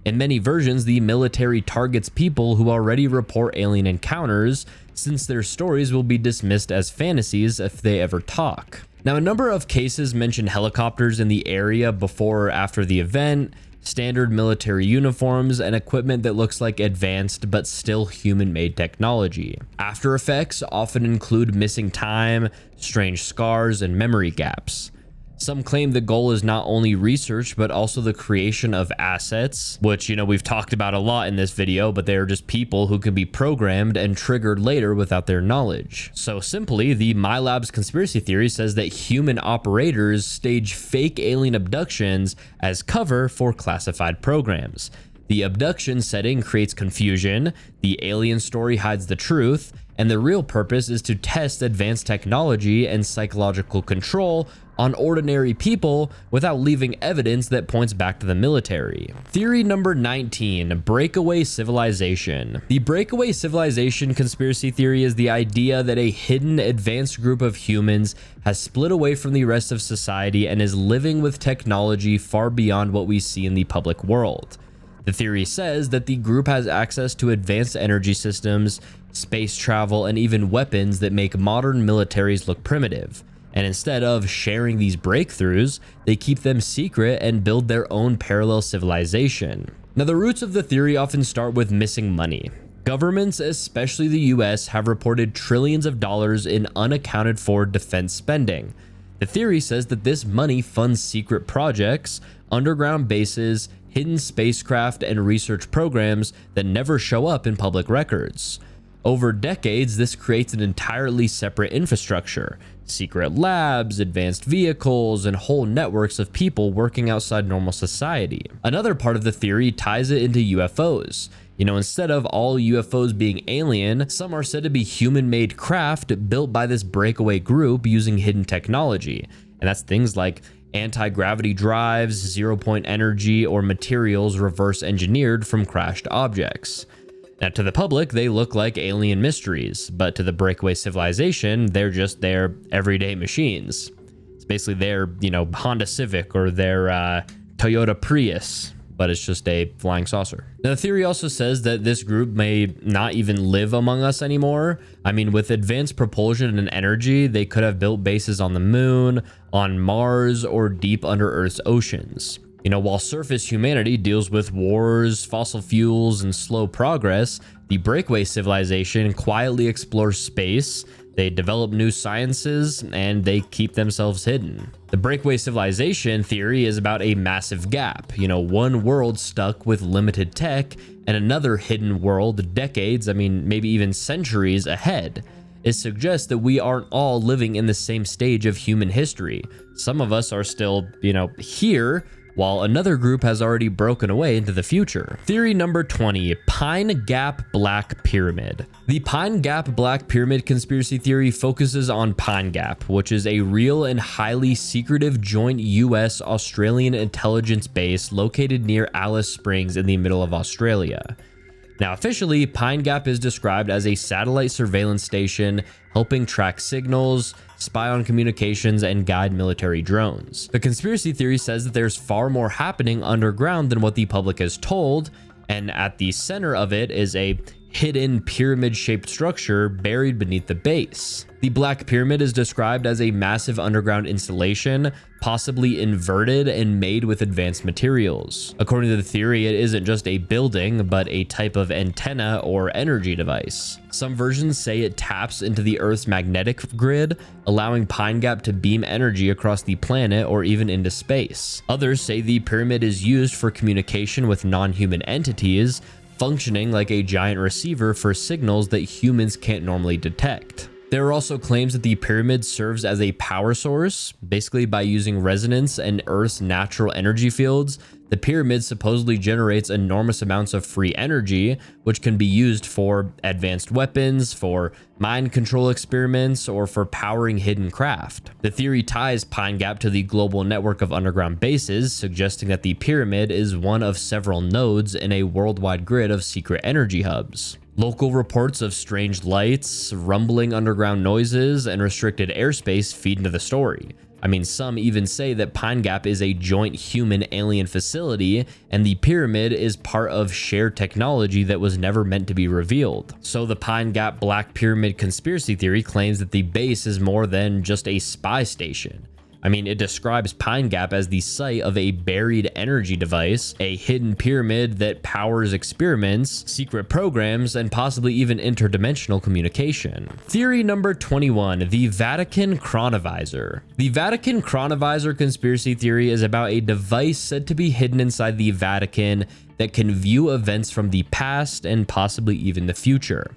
Speaker 1: In many versions, the military targets people who already report alien encounters, since their stories will be dismissed as fantasies if they ever talk. Now, a number of cases mention helicopters in the area before or after the event, standard military uniforms, and equipment that looks like advanced but still human-made technology. After effects often include missing time, strange scars, and memory gaps. Some claim the goal is not only research, but also the creation of assets, which, we've talked about a lot in this video, but they are just people who can be programmed and triggered later without their knowledge. So simply, the MILABs conspiracy theory says that human operators stage fake alien abductions as cover for classified programs. The abduction setting creates confusion, the alien story hides the truth, and the real purpose is to test advanced technology and psychological control on ordinary people without leaving evidence that points back to the military. Theory number 19, breakaway civilization. The breakaway civilization conspiracy theory is the idea that a hidden advanced group of humans has split away from the rest of society and is living with technology far beyond what we see in the public world. The theory says that the group has access to advanced energy systems, space travel, and even weapons that make modern militaries look primitive. And instead of sharing these breakthroughs, they keep them secret and build their own parallel civilization. Now, the roots of the theory often start with missing money. Governments, especially the US, have reported trillions of dollars in unaccounted for defense spending. The theory says that this money funds secret projects, underground bases, hidden spacecraft, and research programs that never show up in public records. Over decades, this creates an entirely separate infrastructure, secret labs, advanced vehicles, and whole networks of people working outside normal society. Another part of the theory ties it into UFOs. Instead of all UFOs being alien, some are said to be human-made craft built by this breakaway group using hidden technology. And that's things like anti-gravity drives, zero-point energy, or materials reverse engineered from crashed objects. Now, to the public, they look like alien mysteries, but to the breakaway civilization, they're just their everyday machines. It's basically their, Honda Civic or their Toyota Prius, but it's just a flying saucer. Now, the theory also says that this group may not even live among us anymore. With advanced propulsion and energy, they could have built bases on the moon, on Mars, or deep under Earth's oceans. While surface humanity deals with wars, fossil fuels, and slow progress, the breakaway civilization quietly explores space, they develop new sciences, and they keep themselves hidden. The breakaway civilization theory is about a massive gap, one world stuck with limited tech and another hidden world decades, maybe even centuries ahead. It suggests that we aren't all living in the same stage of human history. Some of us are still, here, while another group has already broken away into the future. Theory number 20, Pine Gap Black Pyramid. The Pine Gap Black Pyramid conspiracy theory focuses on Pine Gap, which is a real and highly secretive joint US-Australian intelligence base located near Alice Springs in the middle of Australia. Now, officially, Pine Gap is described as a satellite surveillance station helping track signals, spy on communications, and guide military drones. The conspiracy theory says that there's far more happening underground than what the public is told, and at the center of it is a hidden pyramid-shaped structure buried beneath the base. The Black Pyramid is described as a massive underground installation, possibly inverted and made with advanced materials. According to the theory, it isn't just a building, but a type of antenna or energy device. Some versions say it taps into the Earth's magnetic grid, allowing Pine Gap to beam energy across the planet or even into space. Others say the pyramid is used for communication with non-human entities, functioning like a giant receiver for signals that humans can't normally detect. There are also claims that the pyramid serves as a power source. Basically, by using resonance and Earth's natural energy fields, the pyramid supposedly generates enormous amounts of free energy, which can be used for advanced weapons, for mind control experiments, or for powering hidden craft. The theory ties Pine Gap to the global network of underground bases, suggesting that the pyramid is one of several nodes in a worldwide grid of secret energy hubs. Local reports of strange lights, rumbling underground noises, and restricted airspace feed into the story. I mean, some even say that Pine Gap is a joint human-alien facility, and the pyramid is part of shared technology that was never meant to be revealed. So the Pine Gap Black Pyramid conspiracy theory claims that the base is more than just a spy station. I mean, it describes Pine Gap as the site of a buried energy device, a hidden pyramid that powers experiments, secret programs, and possibly even interdimensional communication. Theory number 21, the Vatican Chronovisor. The Vatican Chronovisor conspiracy theory is about a device said to be hidden inside the Vatican that can view events from the past and possibly even the future.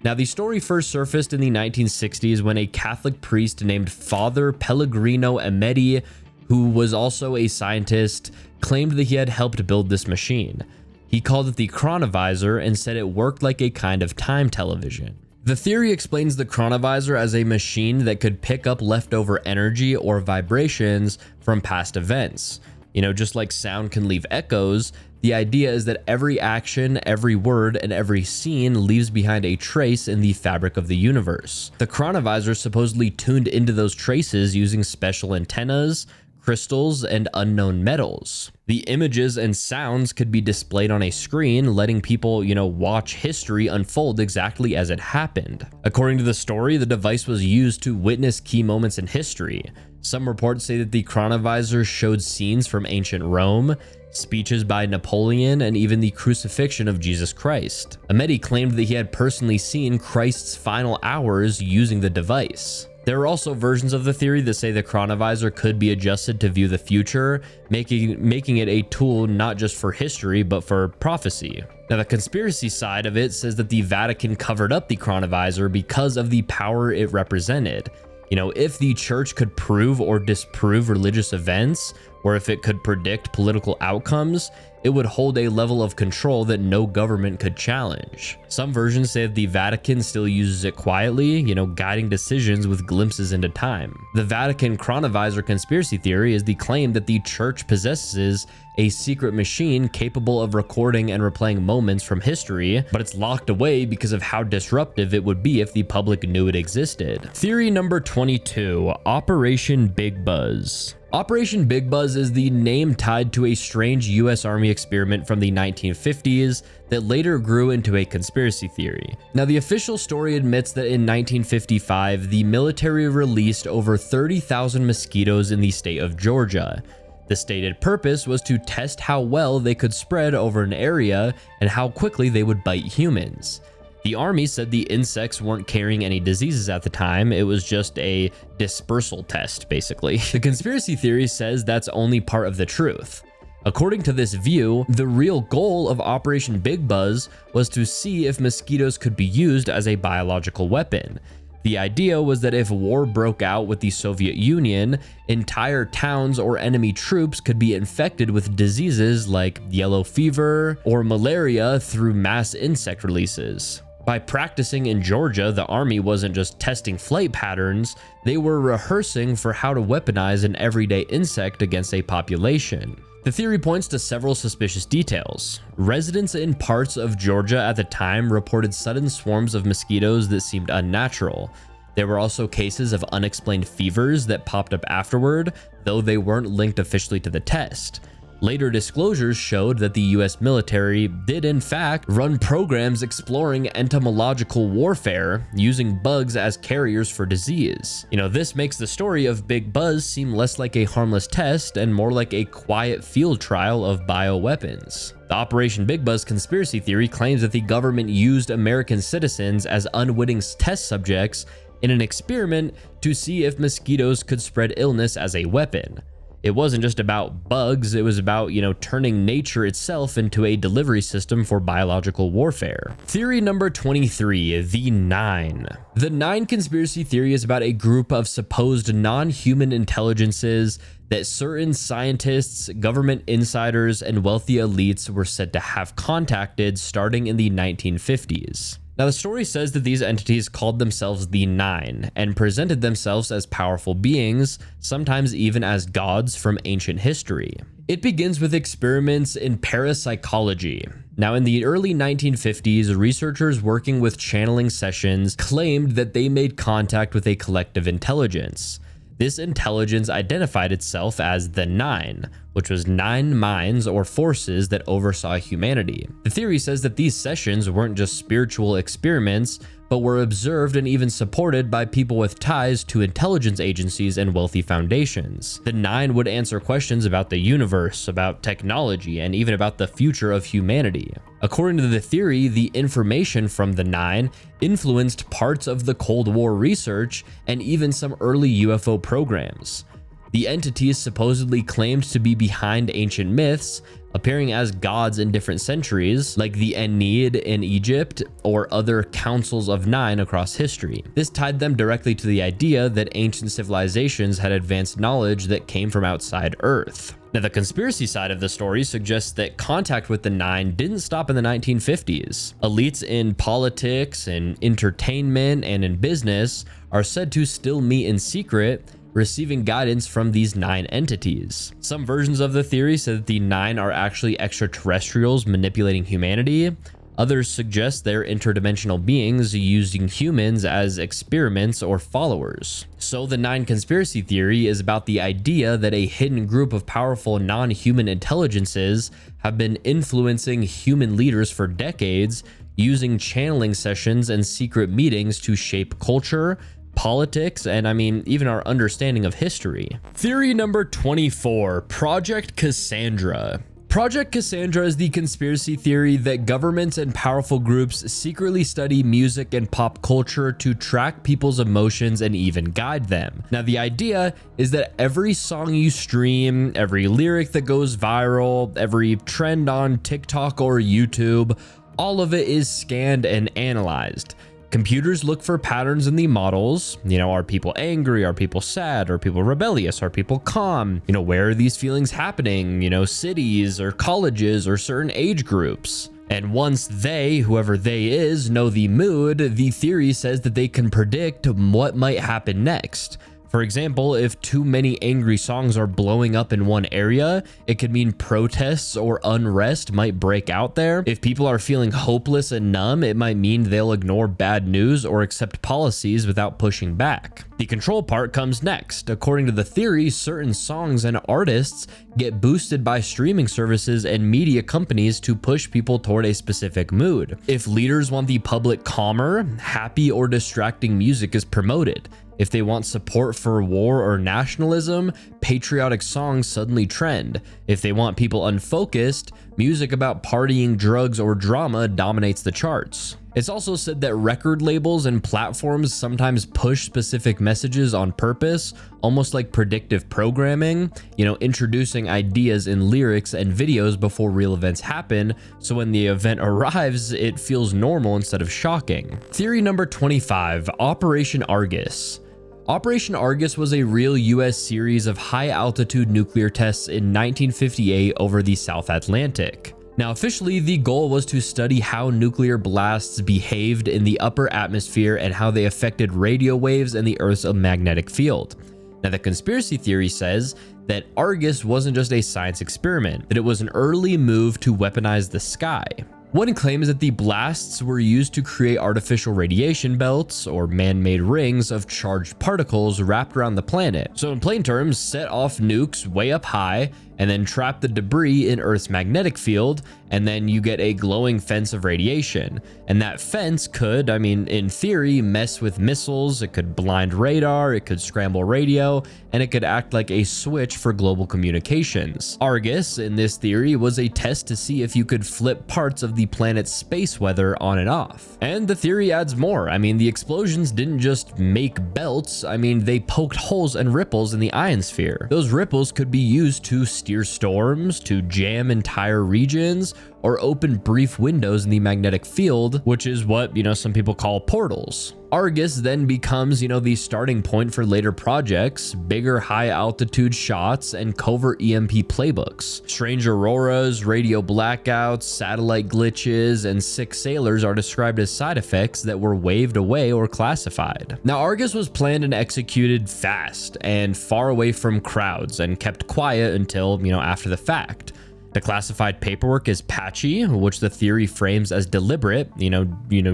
Speaker 1: Now, the story first surfaced in the 1960s when a Catholic priest named Father Pellegrino Ameti, who was also a scientist, claimed that he had helped build this machine. He called it the Chronovisor and said it worked like a kind of time television. The theory explains the Chronovisor as a machine that could pick up leftover energy or vibrations from past events. You know, just like sound can leave echoes, the idea is that every action, every word, and every scene leaves behind a trace in the fabric of the universe. The Chronovisor supposedly tuned into those traces using special antennas, crystals, and unknown metals. The images and sounds could be displayed on a screen, letting people, watch history unfold exactly as it happened. According to the story, the device was used to witness key moments in history. Some reports say that the Chronovisor showed scenes from ancient Rome, speeches by Napoleon, and even the crucifixion of Jesus Christ. Ameti claimed that he had personally seen Christ's final hours using the device. There are also versions of the theory that say the Chronovisor could be adjusted to view the future, making it a tool not just for history, but for prophecy. Now, the conspiracy side of it says that the Vatican covered up the Chronovisor because of the power it represented. If the church could prove or disprove religious events, or if it could predict political outcomes, it would hold a level of control that no government could challenge. Some versions say that the Vatican still uses it quietly, guiding decisions with glimpses into time. The Vatican Chronovisor conspiracy theory is the claim that the church possesses a secret machine capable of recording and replaying moments from history, but it's locked away because of how disruptive it would be if the public knew it existed. Theory number 22, Operation Big Buzz. Operation Big Buzz is the name tied to a strange US Army experiment from the 1950s that later grew into a conspiracy theory. Now, the official story admits that in 1955, the military released over 30,000 mosquitoes in the state of Georgia. The stated purpose was to test how well they could spread over an area and how quickly they would bite humans. The army said the insects weren't carrying any diseases at the time, it was just a dispersal test, basically. The conspiracy theory says that's only part of the truth. According to this view, the real goal of Operation Big Buzz was to see if mosquitoes could be used as a biological weapon. The idea was that if war broke out with the Soviet Union, entire towns or enemy troops could be infected with diseases like yellow fever or malaria through mass insect releases. By practicing in Georgia, the army wasn't just testing flight patterns, they were rehearsing for how to weaponize an everyday insect against a population. The theory points to several suspicious details. Residents in parts of Georgia at the time reported sudden swarms of mosquitoes that seemed unnatural. There were also cases of unexplained fevers that popped up afterward, though they weren't linked officially to the test. Later disclosures showed that the US military did in fact run programs exploring entomological warfare, using bugs as carriers for disease. This makes the story of Big Buzz seem less like a harmless test and more like a quiet field trial of bioweapons. The Operation Big Buzz conspiracy theory claims that the government used American citizens as unwitting test subjects in an experiment to see if mosquitoes could spread illness as a weapon. It wasn't just about bugs, it was about, turning nature itself into a delivery system for biological warfare. Theory number 23, the Nine. The Nine conspiracy theory is about a group of supposed non-human intelligences that certain scientists, government insiders, and wealthy elites were said to have contacted starting in the 1950s. Now, the story says that these entities called themselves the Nine and presented themselves as powerful beings, sometimes even as gods from ancient history. It begins with experiments in parapsychology. Now, in the early 1950s, researchers working with channeling sessions claimed that they made contact with a collective intelligence. This intelligence identified itself as the Nine, which was 9 minds or forces that oversaw humanity. The theory says that these sessions weren't just spiritual experiments, but were observed and even supported by people with ties to intelligence agencies and wealthy foundations. The Nine would answer questions about the universe, about technology, and even about the future of humanity. According to the theory, the information from the Nine influenced parts of the Cold War research and even some early UFO programs. The entities supposedly claimed to be behind ancient myths, appearing as gods in different centuries, like the Ennead in Egypt or other councils of 9 across history. This tied them directly to the idea that ancient civilizations had advanced knowledge that came from outside Earth. Now, the conspiracy side of the story suggests that contact with the Nine didn't stop in the 1950s. Elites in politics, in entertainment, and in business are said to still meet in secret, receiving guidance from these 9 entities. Some versions of the theory say that the 9 are actually extraterrestrials manipulating humanity. Others suggest they're interdimensional beings using humans as experiments or followers. So the 9 conspiracy theory is about the idea that a hidden group of powerful non-human intelligences have been influencing human leaders for decades, using channeling sessions and secret meetings to shape culture, politics, and even our understanding of history. Theory number 24, Project Cassandra. Project Cassandra is the conspiracy theory that governments and powerful groups secretly study music and pop culture to track people's emotions and even guide them. Now, the idea is that every song you stream, every lyric that goes viral, every trend on TikTok or YouTube, all of it is scanned and analyzed. Computers look for patterns in the models. Are people angry? Are people sad? Are people rebellious? Are people calm? Where are these feelings happening? Cities or colleges or certain age groups. And once they, whoever they is, know the mood, the theory says that they can predict what might happen next. For example, if too many angry songs are blowing up in one area, it could mean protests or unrest might break out there. If people are feeling hopeless and numb, it might mean they'll ignore bad news or accept policies without pushing back. The control part comes next. According to the theory, certain songs and artists get boosted by streaming services and media companies to push people toward a specific mood. If leaders want the public calmer, happy, or distracting music is promoted. If they want support for war or nationalism, patriotic songs suddenly trend. If they want people unfocused, music about partying, drugs, or drama dominates the charts. It's also said that record labels and platforms sometimes push specific messages on purpose, almost like predictive programming, introducing ideas in lyrics and videos before real events happen, so when the event arrives, it feels normal instead of shocking. Theory number 25, Operation Argus. Operation Argus was a real US series of high-altitude nuclear tests in 1958 over the South Atlantic. Now, officially, the goal was to study how nuclear blasts behaved in the upper atmosphere and how they affected radio waves and the Earth's magnetic field. Now, the conspiracy theory says that Argus wasn't just a science experiment, that it was an early move to weaponize the sky. One claim is that the blasts were used to create artificial radiation belts or man-made rings of charged particles wrapped around the planet. So in plain terms, set off nukes way up high and then trap the debris in Earth's magnetic field, and then you get a glowing fence of radiation. And that fence could, in theory, mess with missiles, it could blind radar, it could scramble radio, and it could act like a switch for global communications. Argus, in this theory, was a test to see if you could flip parts of the the planet's space weather on and off. And the theory adds more. I mean, the explosions didn't just make belts. I mean, they poked holes and ripples in the ionosphere. Those ripples could be used to steer storms, to jam entire regions, or open brief windows in the magnetic field, which is what, some people call portals. Argus then becomes, the starting point for later projects, bigger high altitude shots, and covert EMP playbooks. Strange auroras, radio blackouts, satellite glitches, and sick sailors are described as side effects that were waved away or classified. Now, Argus was planned and executed fast and far away from crowds and kept quiet until, after the fact. The classified paperwork is patchy, which the theory frames as deliberate,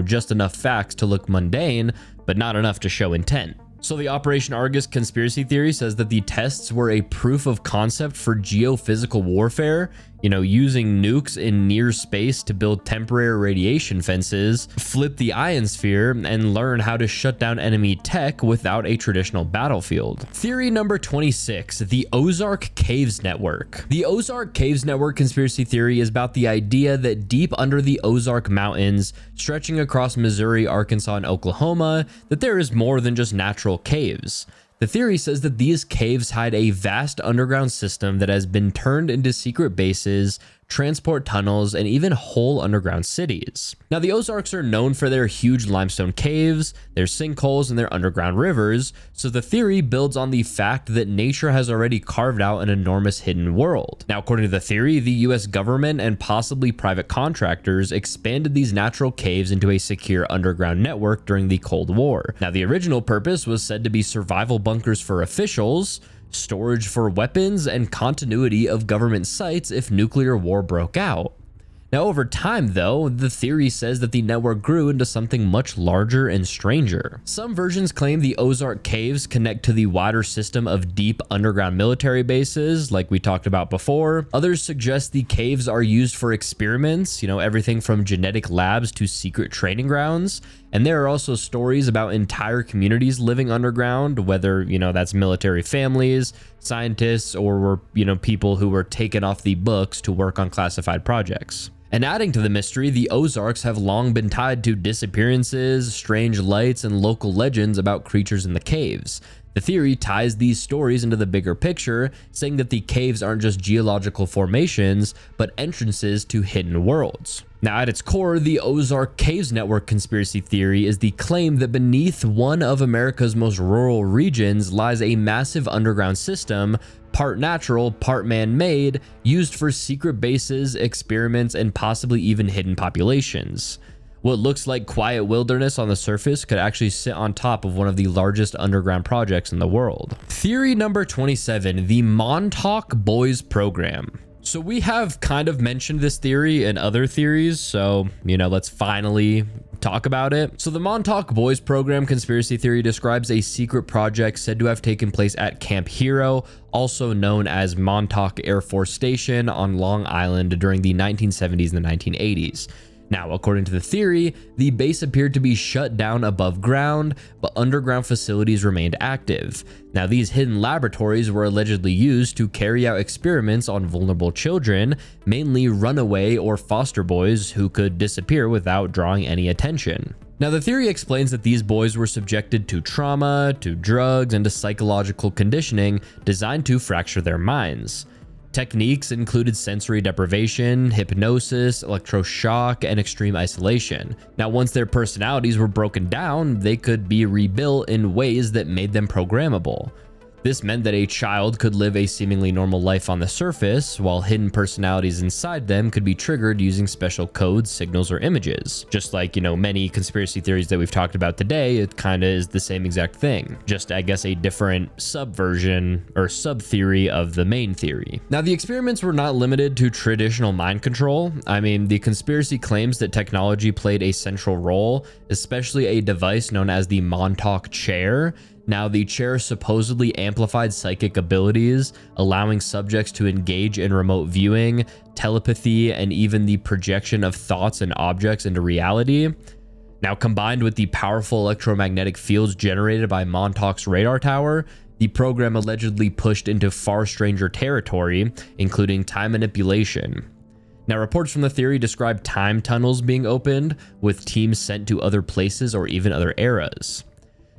Speaker 1: just enough facts to look mundane, but not enough to show intent. So the Operation Argus conspiracy theory says that the tests were a proof of concept for geophysical warfare, using nukes in near space to build temporary radiation fences, flip the ionosphere, and learn how to shut down enemy tech without a traditional battlefield. Theory number 26, the Ozark Caves Network. The Ozark Caves Network conspiracy theory is about the idea that deep under the Ozark Mountains, stretching across Missouri, Arkansas, and Oklahoma, that there is more than just natural caves. The theory says that these caves hide a vast underground system that has been turned into secret bases, transport tunnels, and even whole underground cities. Now, the Ozarks are known for their huge limestone caves, their sinkholes, and their underground rivers, so the theory builds on the fact that nature has already carved out an enormous hidden world. Now, according to the theory, the US government and possibly private contractors expanded these natural caves into a secure underground network during the Cold War. Now, the original purpose was said to be survival bunkers for officials, storage for weapons, and continuity of government sites if nuclear war broke out. Now, over time, though, the theory says that the network grew into something much larger and stranger. Some versions claim the Ozark Caves connect to the wider system of deep underground military bases, like we talked about before. Others suggest the caves are used for experiments, everything from genetic labs to secret training grounds. And there are also stories about entire communities living underground, whether, that's military families, scientists, or people who were taken off the books to work on classified projects. And adding to the mystery, the Ozarks have long been tied to disappearances, strange lights, and local legends about creatures in the caves. The theory ties these stories into the bigger picture, saying that the caves aren't just geological formations, but entrances to hidden worlds. Now, at its core, the Ozark Caves Network conspiracy theory is the claim that beneath one of America's most rural regions lies a massive underground system, part natural, part man-made, used for secret bases, experiments, and possibly even hidden populations. What looks like quiet wilderness on the surface could actually sit on top of one of the largest underground projects in the world. Theory number 27, the Montauk Boys Program. So we have kind of mentioned this theory in other theories, so, let's finally talk about it. So the Montauk Boys Program conspiracy theory describes a secret project said to have taken place at Camp Hero, also known as Montauk Air Force Station on Long Island during the 1970s and the 1980s. Now, according to the theory, the base appeared to be shut down above ground, but underground facilities remained active. Now, these hidden laboratories were allegedly used to carry out experiments on vulnerable children, mainly runaway or foster boys who could disappear without drawing any attention. Now, the theory explains that these boys were subjected to trauma, to drugs, and to psychological conditioning designed to fracture their minds. Techniques included sensory deprivation, hypnosis, electroshock, and extreme isolation. Now, once their personalities were broken down, they could be rebuilt in ways that made them programmable. This meant that a child could live a seemingly normal life on the surface, while hidden personalities inside them could be triggered using special codes, signals, or images. Just like, many conspiracy theories that we've talked about today, it kind of is the same exact thing. Just, I guess, a different subversion or sub-theory of the main theory. Now, the experiments were not limited to traditional mind control. The conspiracy claims that technology played a central role, especially a device known as the Montauk chair. Now, the chair supposedly amplified psychic abilities, allowing subjects to engage in remote viewing, telepathy, and even the projection of thoughts and objects into reality. Now, combined with the powerful electromagnetic fields generated by Montauk's radar tower, the program allegedly pushed into far stranger territory, including time manipulation. Now, reports from the theory describe time tunnels being opened, with teams sent to other places or even other eras.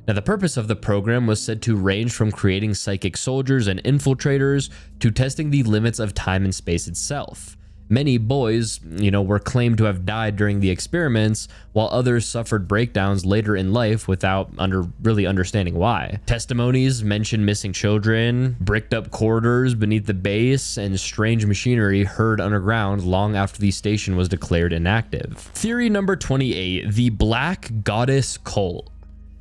Speaker 1: Now, the purpose of the program was said to range from creating psychic soldiers and infiltrators to testing the limits of time and space itself. Many boys, were claimed to have died during the experiments, while others suffered breakdowns later in life without really understanding why. Testimonies mention missing children, bricked up corridors beneath the base, and strange machinery heard underground long after the station was declared inactive. Theory number 28, the Black Goddess Cult.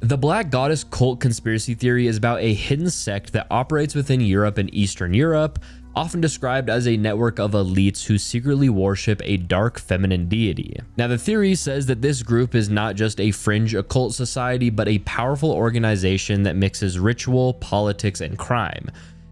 Speaker 1: The Black Goddess Cult conspiracy theory is about a hidden sect that operates within Europe and Eastern Europe, often described as a network of elites who secretly worship a dark feminine deity. Now, the theory says that this group is not just a fringe occult society, but a powerful organization that mixes ritual, politics, and crime.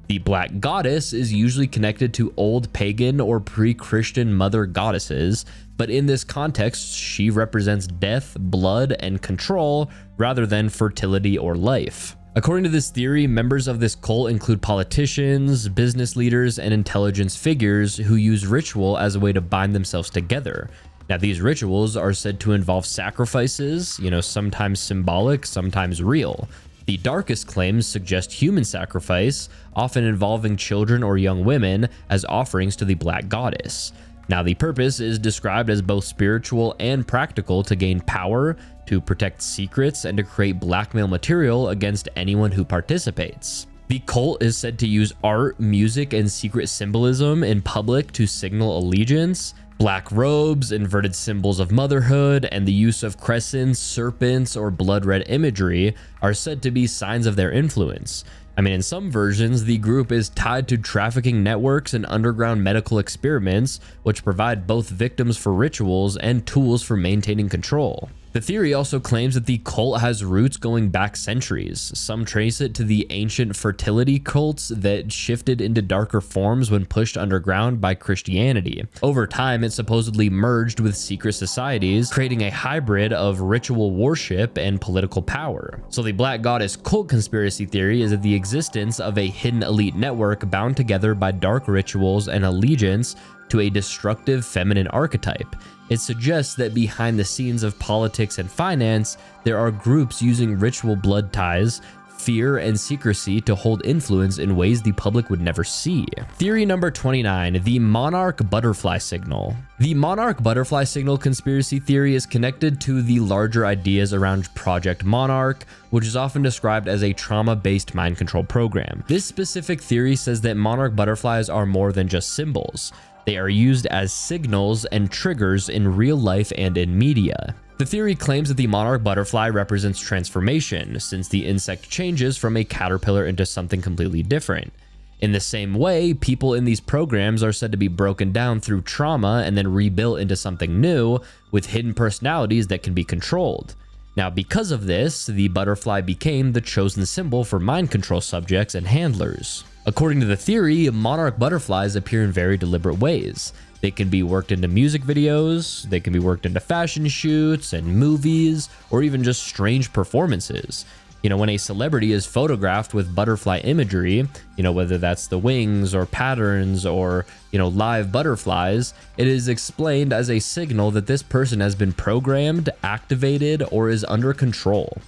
Speaker 1: The Black Goddess is usually connected to old pagan or pre-Christian mother goddesses, but in this context, she represents death, blood, and control rather than fertility or life. According to this theory, members of this cult include politicians, business leaders, and intelligence figures who use ritual as a way to bind themselves together. Now, these rituals are said to involve sacrifices, sometimes symbolic, sometimes real. The darkest claims suggest human sacrifice, often involving children or young women, as offerings to the Black Goddess. Now, the purpose is described as both spiritual and practical to gain power, to protect secrets, and to create blackmail material against anyone who participates. The cult is said to use art, music, and secret symbolism in public to signal allegiance. Black robes, inverted symbols of motherhood, and the use of crescents, serpents, or blood red imagery are said to be signs of their influence. In some versions, the group is tied to trafficking networks and underground medical experiments, which provide both victims for rituals and tools for maintaining control. The theory also claims that the cult has roots going back centuries. Some trace it to the ancient fertility cults that shifted into darker forms when pushed underground by Christianity. Over time, it supposedly merged with secret societies, creating a hybrid of ritual worship and political power. So the Black Goddess cult conspiracy theory is that the existence of a hidden elite network bound together by dark rituals and allegiance to a destructive feminine archetype. It suggests that behind the scenes of politics and finance, there are groups using ritual blood ties, fear, and secrecy to hold influence in ways the public would never see. Theory number 29, the Monarch butterfly signal. The Monarch butterfly signal conspiracy theory is connected to the larger ideas around Project Monarch, which is often described as a trauma-based mind control program. This specific theory says that Monarch butterflies are more than just symbols. They are used as signals and triggers in real life and in media. The theory claims that the monarch butterfly represents transformation, since the insect changes from a caterpillar into something completely different. In the same way, people in these programs are said to be broken down through trauma and then rebuilt into something new, with hidden personalities that can be controlled. Now, because of this, the butterfly became the chosen symbol for mind control subjects and handlers. According to the theory, monarch butterflies appear in very deliberate ways. They can be worked into music videos, they can be worked into fashion shoots and movies, or even just strange performances. When a celebrity is photographed with butterfly imagery, whether that's the wings or patterns or, live butterflies, it is explained as a signal that this person has been programmed, activated, or is under control.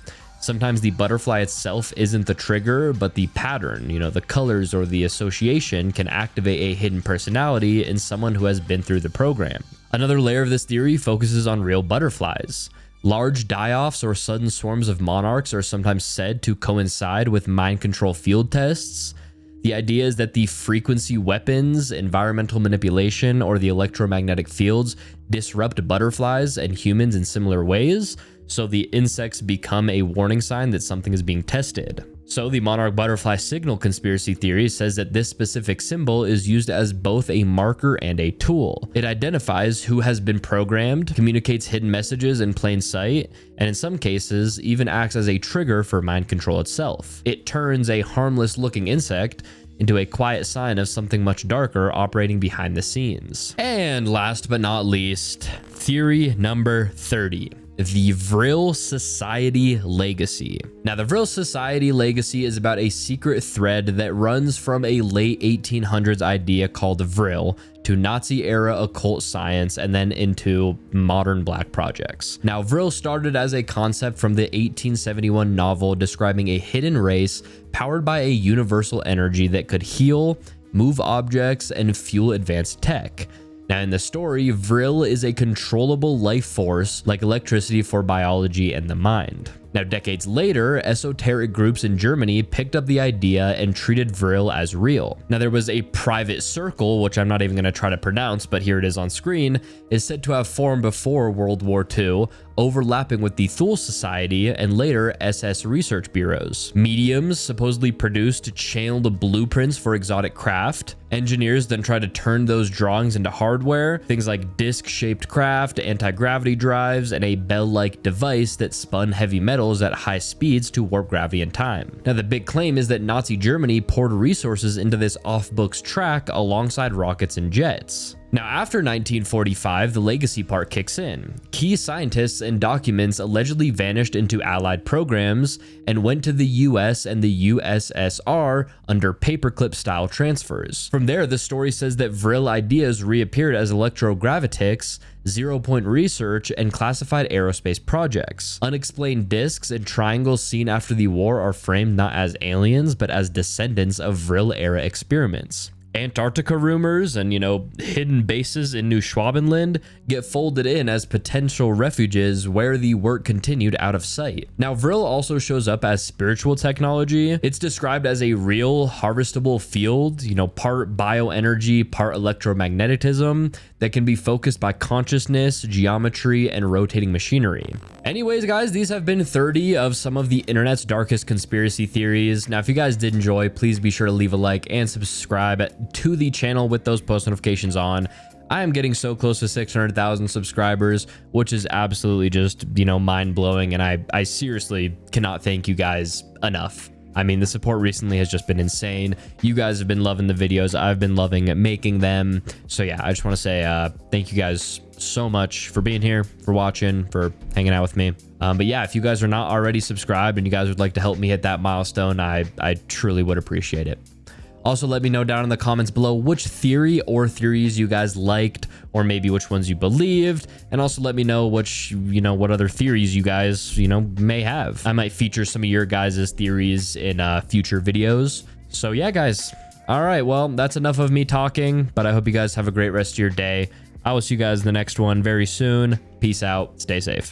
Speaker 1: Sometimes the butterfly itself isn't the trigger, but the pattern, the colors or the association can activate a hidden personality in someone who has been through the program. Another layer of this theory focuses on real butterflies. Large die-offs or sudden swarms of monarchs are sometimes said to coincide with mind control field tests. The idea is that the frequency weapons, environmental manipulation, or the electromagnetic fields disrupt butterflies and humans in similar ways, so the insects become a warning sign that something is being tested. So the monarch butterfly signal conspiracy theory says that this specific symbol is used as both a marker and a tool. It identifies who has been programmed, communicates hidden messages in plain sight, and in some cases even acts as a trigger for mind control itself. It turns a harmless looking insect into a quiet sign of something much darker operating behind the scenes. And last but not least, theory number 30. the Vril Society Legacy. Now, the Vril Society Legacy is about a secret thread that runs from a late 1800s idea called Vril to Nazi-era occult science and then into modern black projects. Now, Vril started as a concept from the 1871 novel describing a hidden race powered by a universal energy that could heal, move objects, and fuel advanced tech. Now, in the story, Vril is a controllable life force like electricity for biology and the mind. Now, decades later, esoteric groups in Germany picked up the idea and treated Vril as real. Now, there was a private circle, which I'm not even going to try to pronounce, but here it is on screen, is said to have formed before World War II, overlapping with the Thule Society and later SS research bureaus. Mediums supposedly produced channeled blueprints for exotic craft. Engineers then tried to turn those drawings into hardware, things like disc-shaped craft, anti-gravity drives, and a bell-like device that spun heavy metals at high speeds to warp gravity and time. Now, the big claim is that Nazi Germany poured resources into this off-books track alongside rockets and jets. Now, after 1945, the legacy part kicks in. Key scientists and documents allegedly vanished into Allied programs and went to the US and the USSR under paperclip-style transfers. From there, the story says that Vril ideas reappeared as electrogravitics, zero-point research, and classified aerospace projects. Unexplained discs and triangles seen after the war are framed not as aliens, but as descendants of Vril-era experiments. Antarctica rumors and, hidden bases in New Schwabenland get folded in as potential refuges where the work continued out of sight. Now, Vril also shows up as spiritual technology. It's described as a real harvestable field, part bioenergy, part electromagnetism that can be focused by consciousness, geometry, and rotating machinery. Anyways, guys, these have been 30 of some of the internet's darkest conspiracy theories. Now, if you guys did enjoy, please be sure to leave a like and subscribe to the channel with those post notifications on. I am getting so close to 600,000 subscribers, which is absolutely just, mind-blowing, and I seriously cannot thank you guys enough. I mean, the support recently has just been insane. You guys have been loving the videos. I've been loving making them. So yeah, I just want to say thank you guys so much for being here, for watching, for hanging out with me. But yeah, if you guys are not already subscribed and you guys would like to help me hit that milestone, I truly would appreciate it. Also, let me know down in the comments below which theory or theories you guys liked, or maybe which ones you believed. And also let me know which, what other theories you guys, may have. I might feature some of your guys' theories in future videos. So yeah, guys. All right, well, that's enough of me talking, but I hope you guys have a great rest of your day. I will see you guys in the next one very soon. Peace out. Stay safe.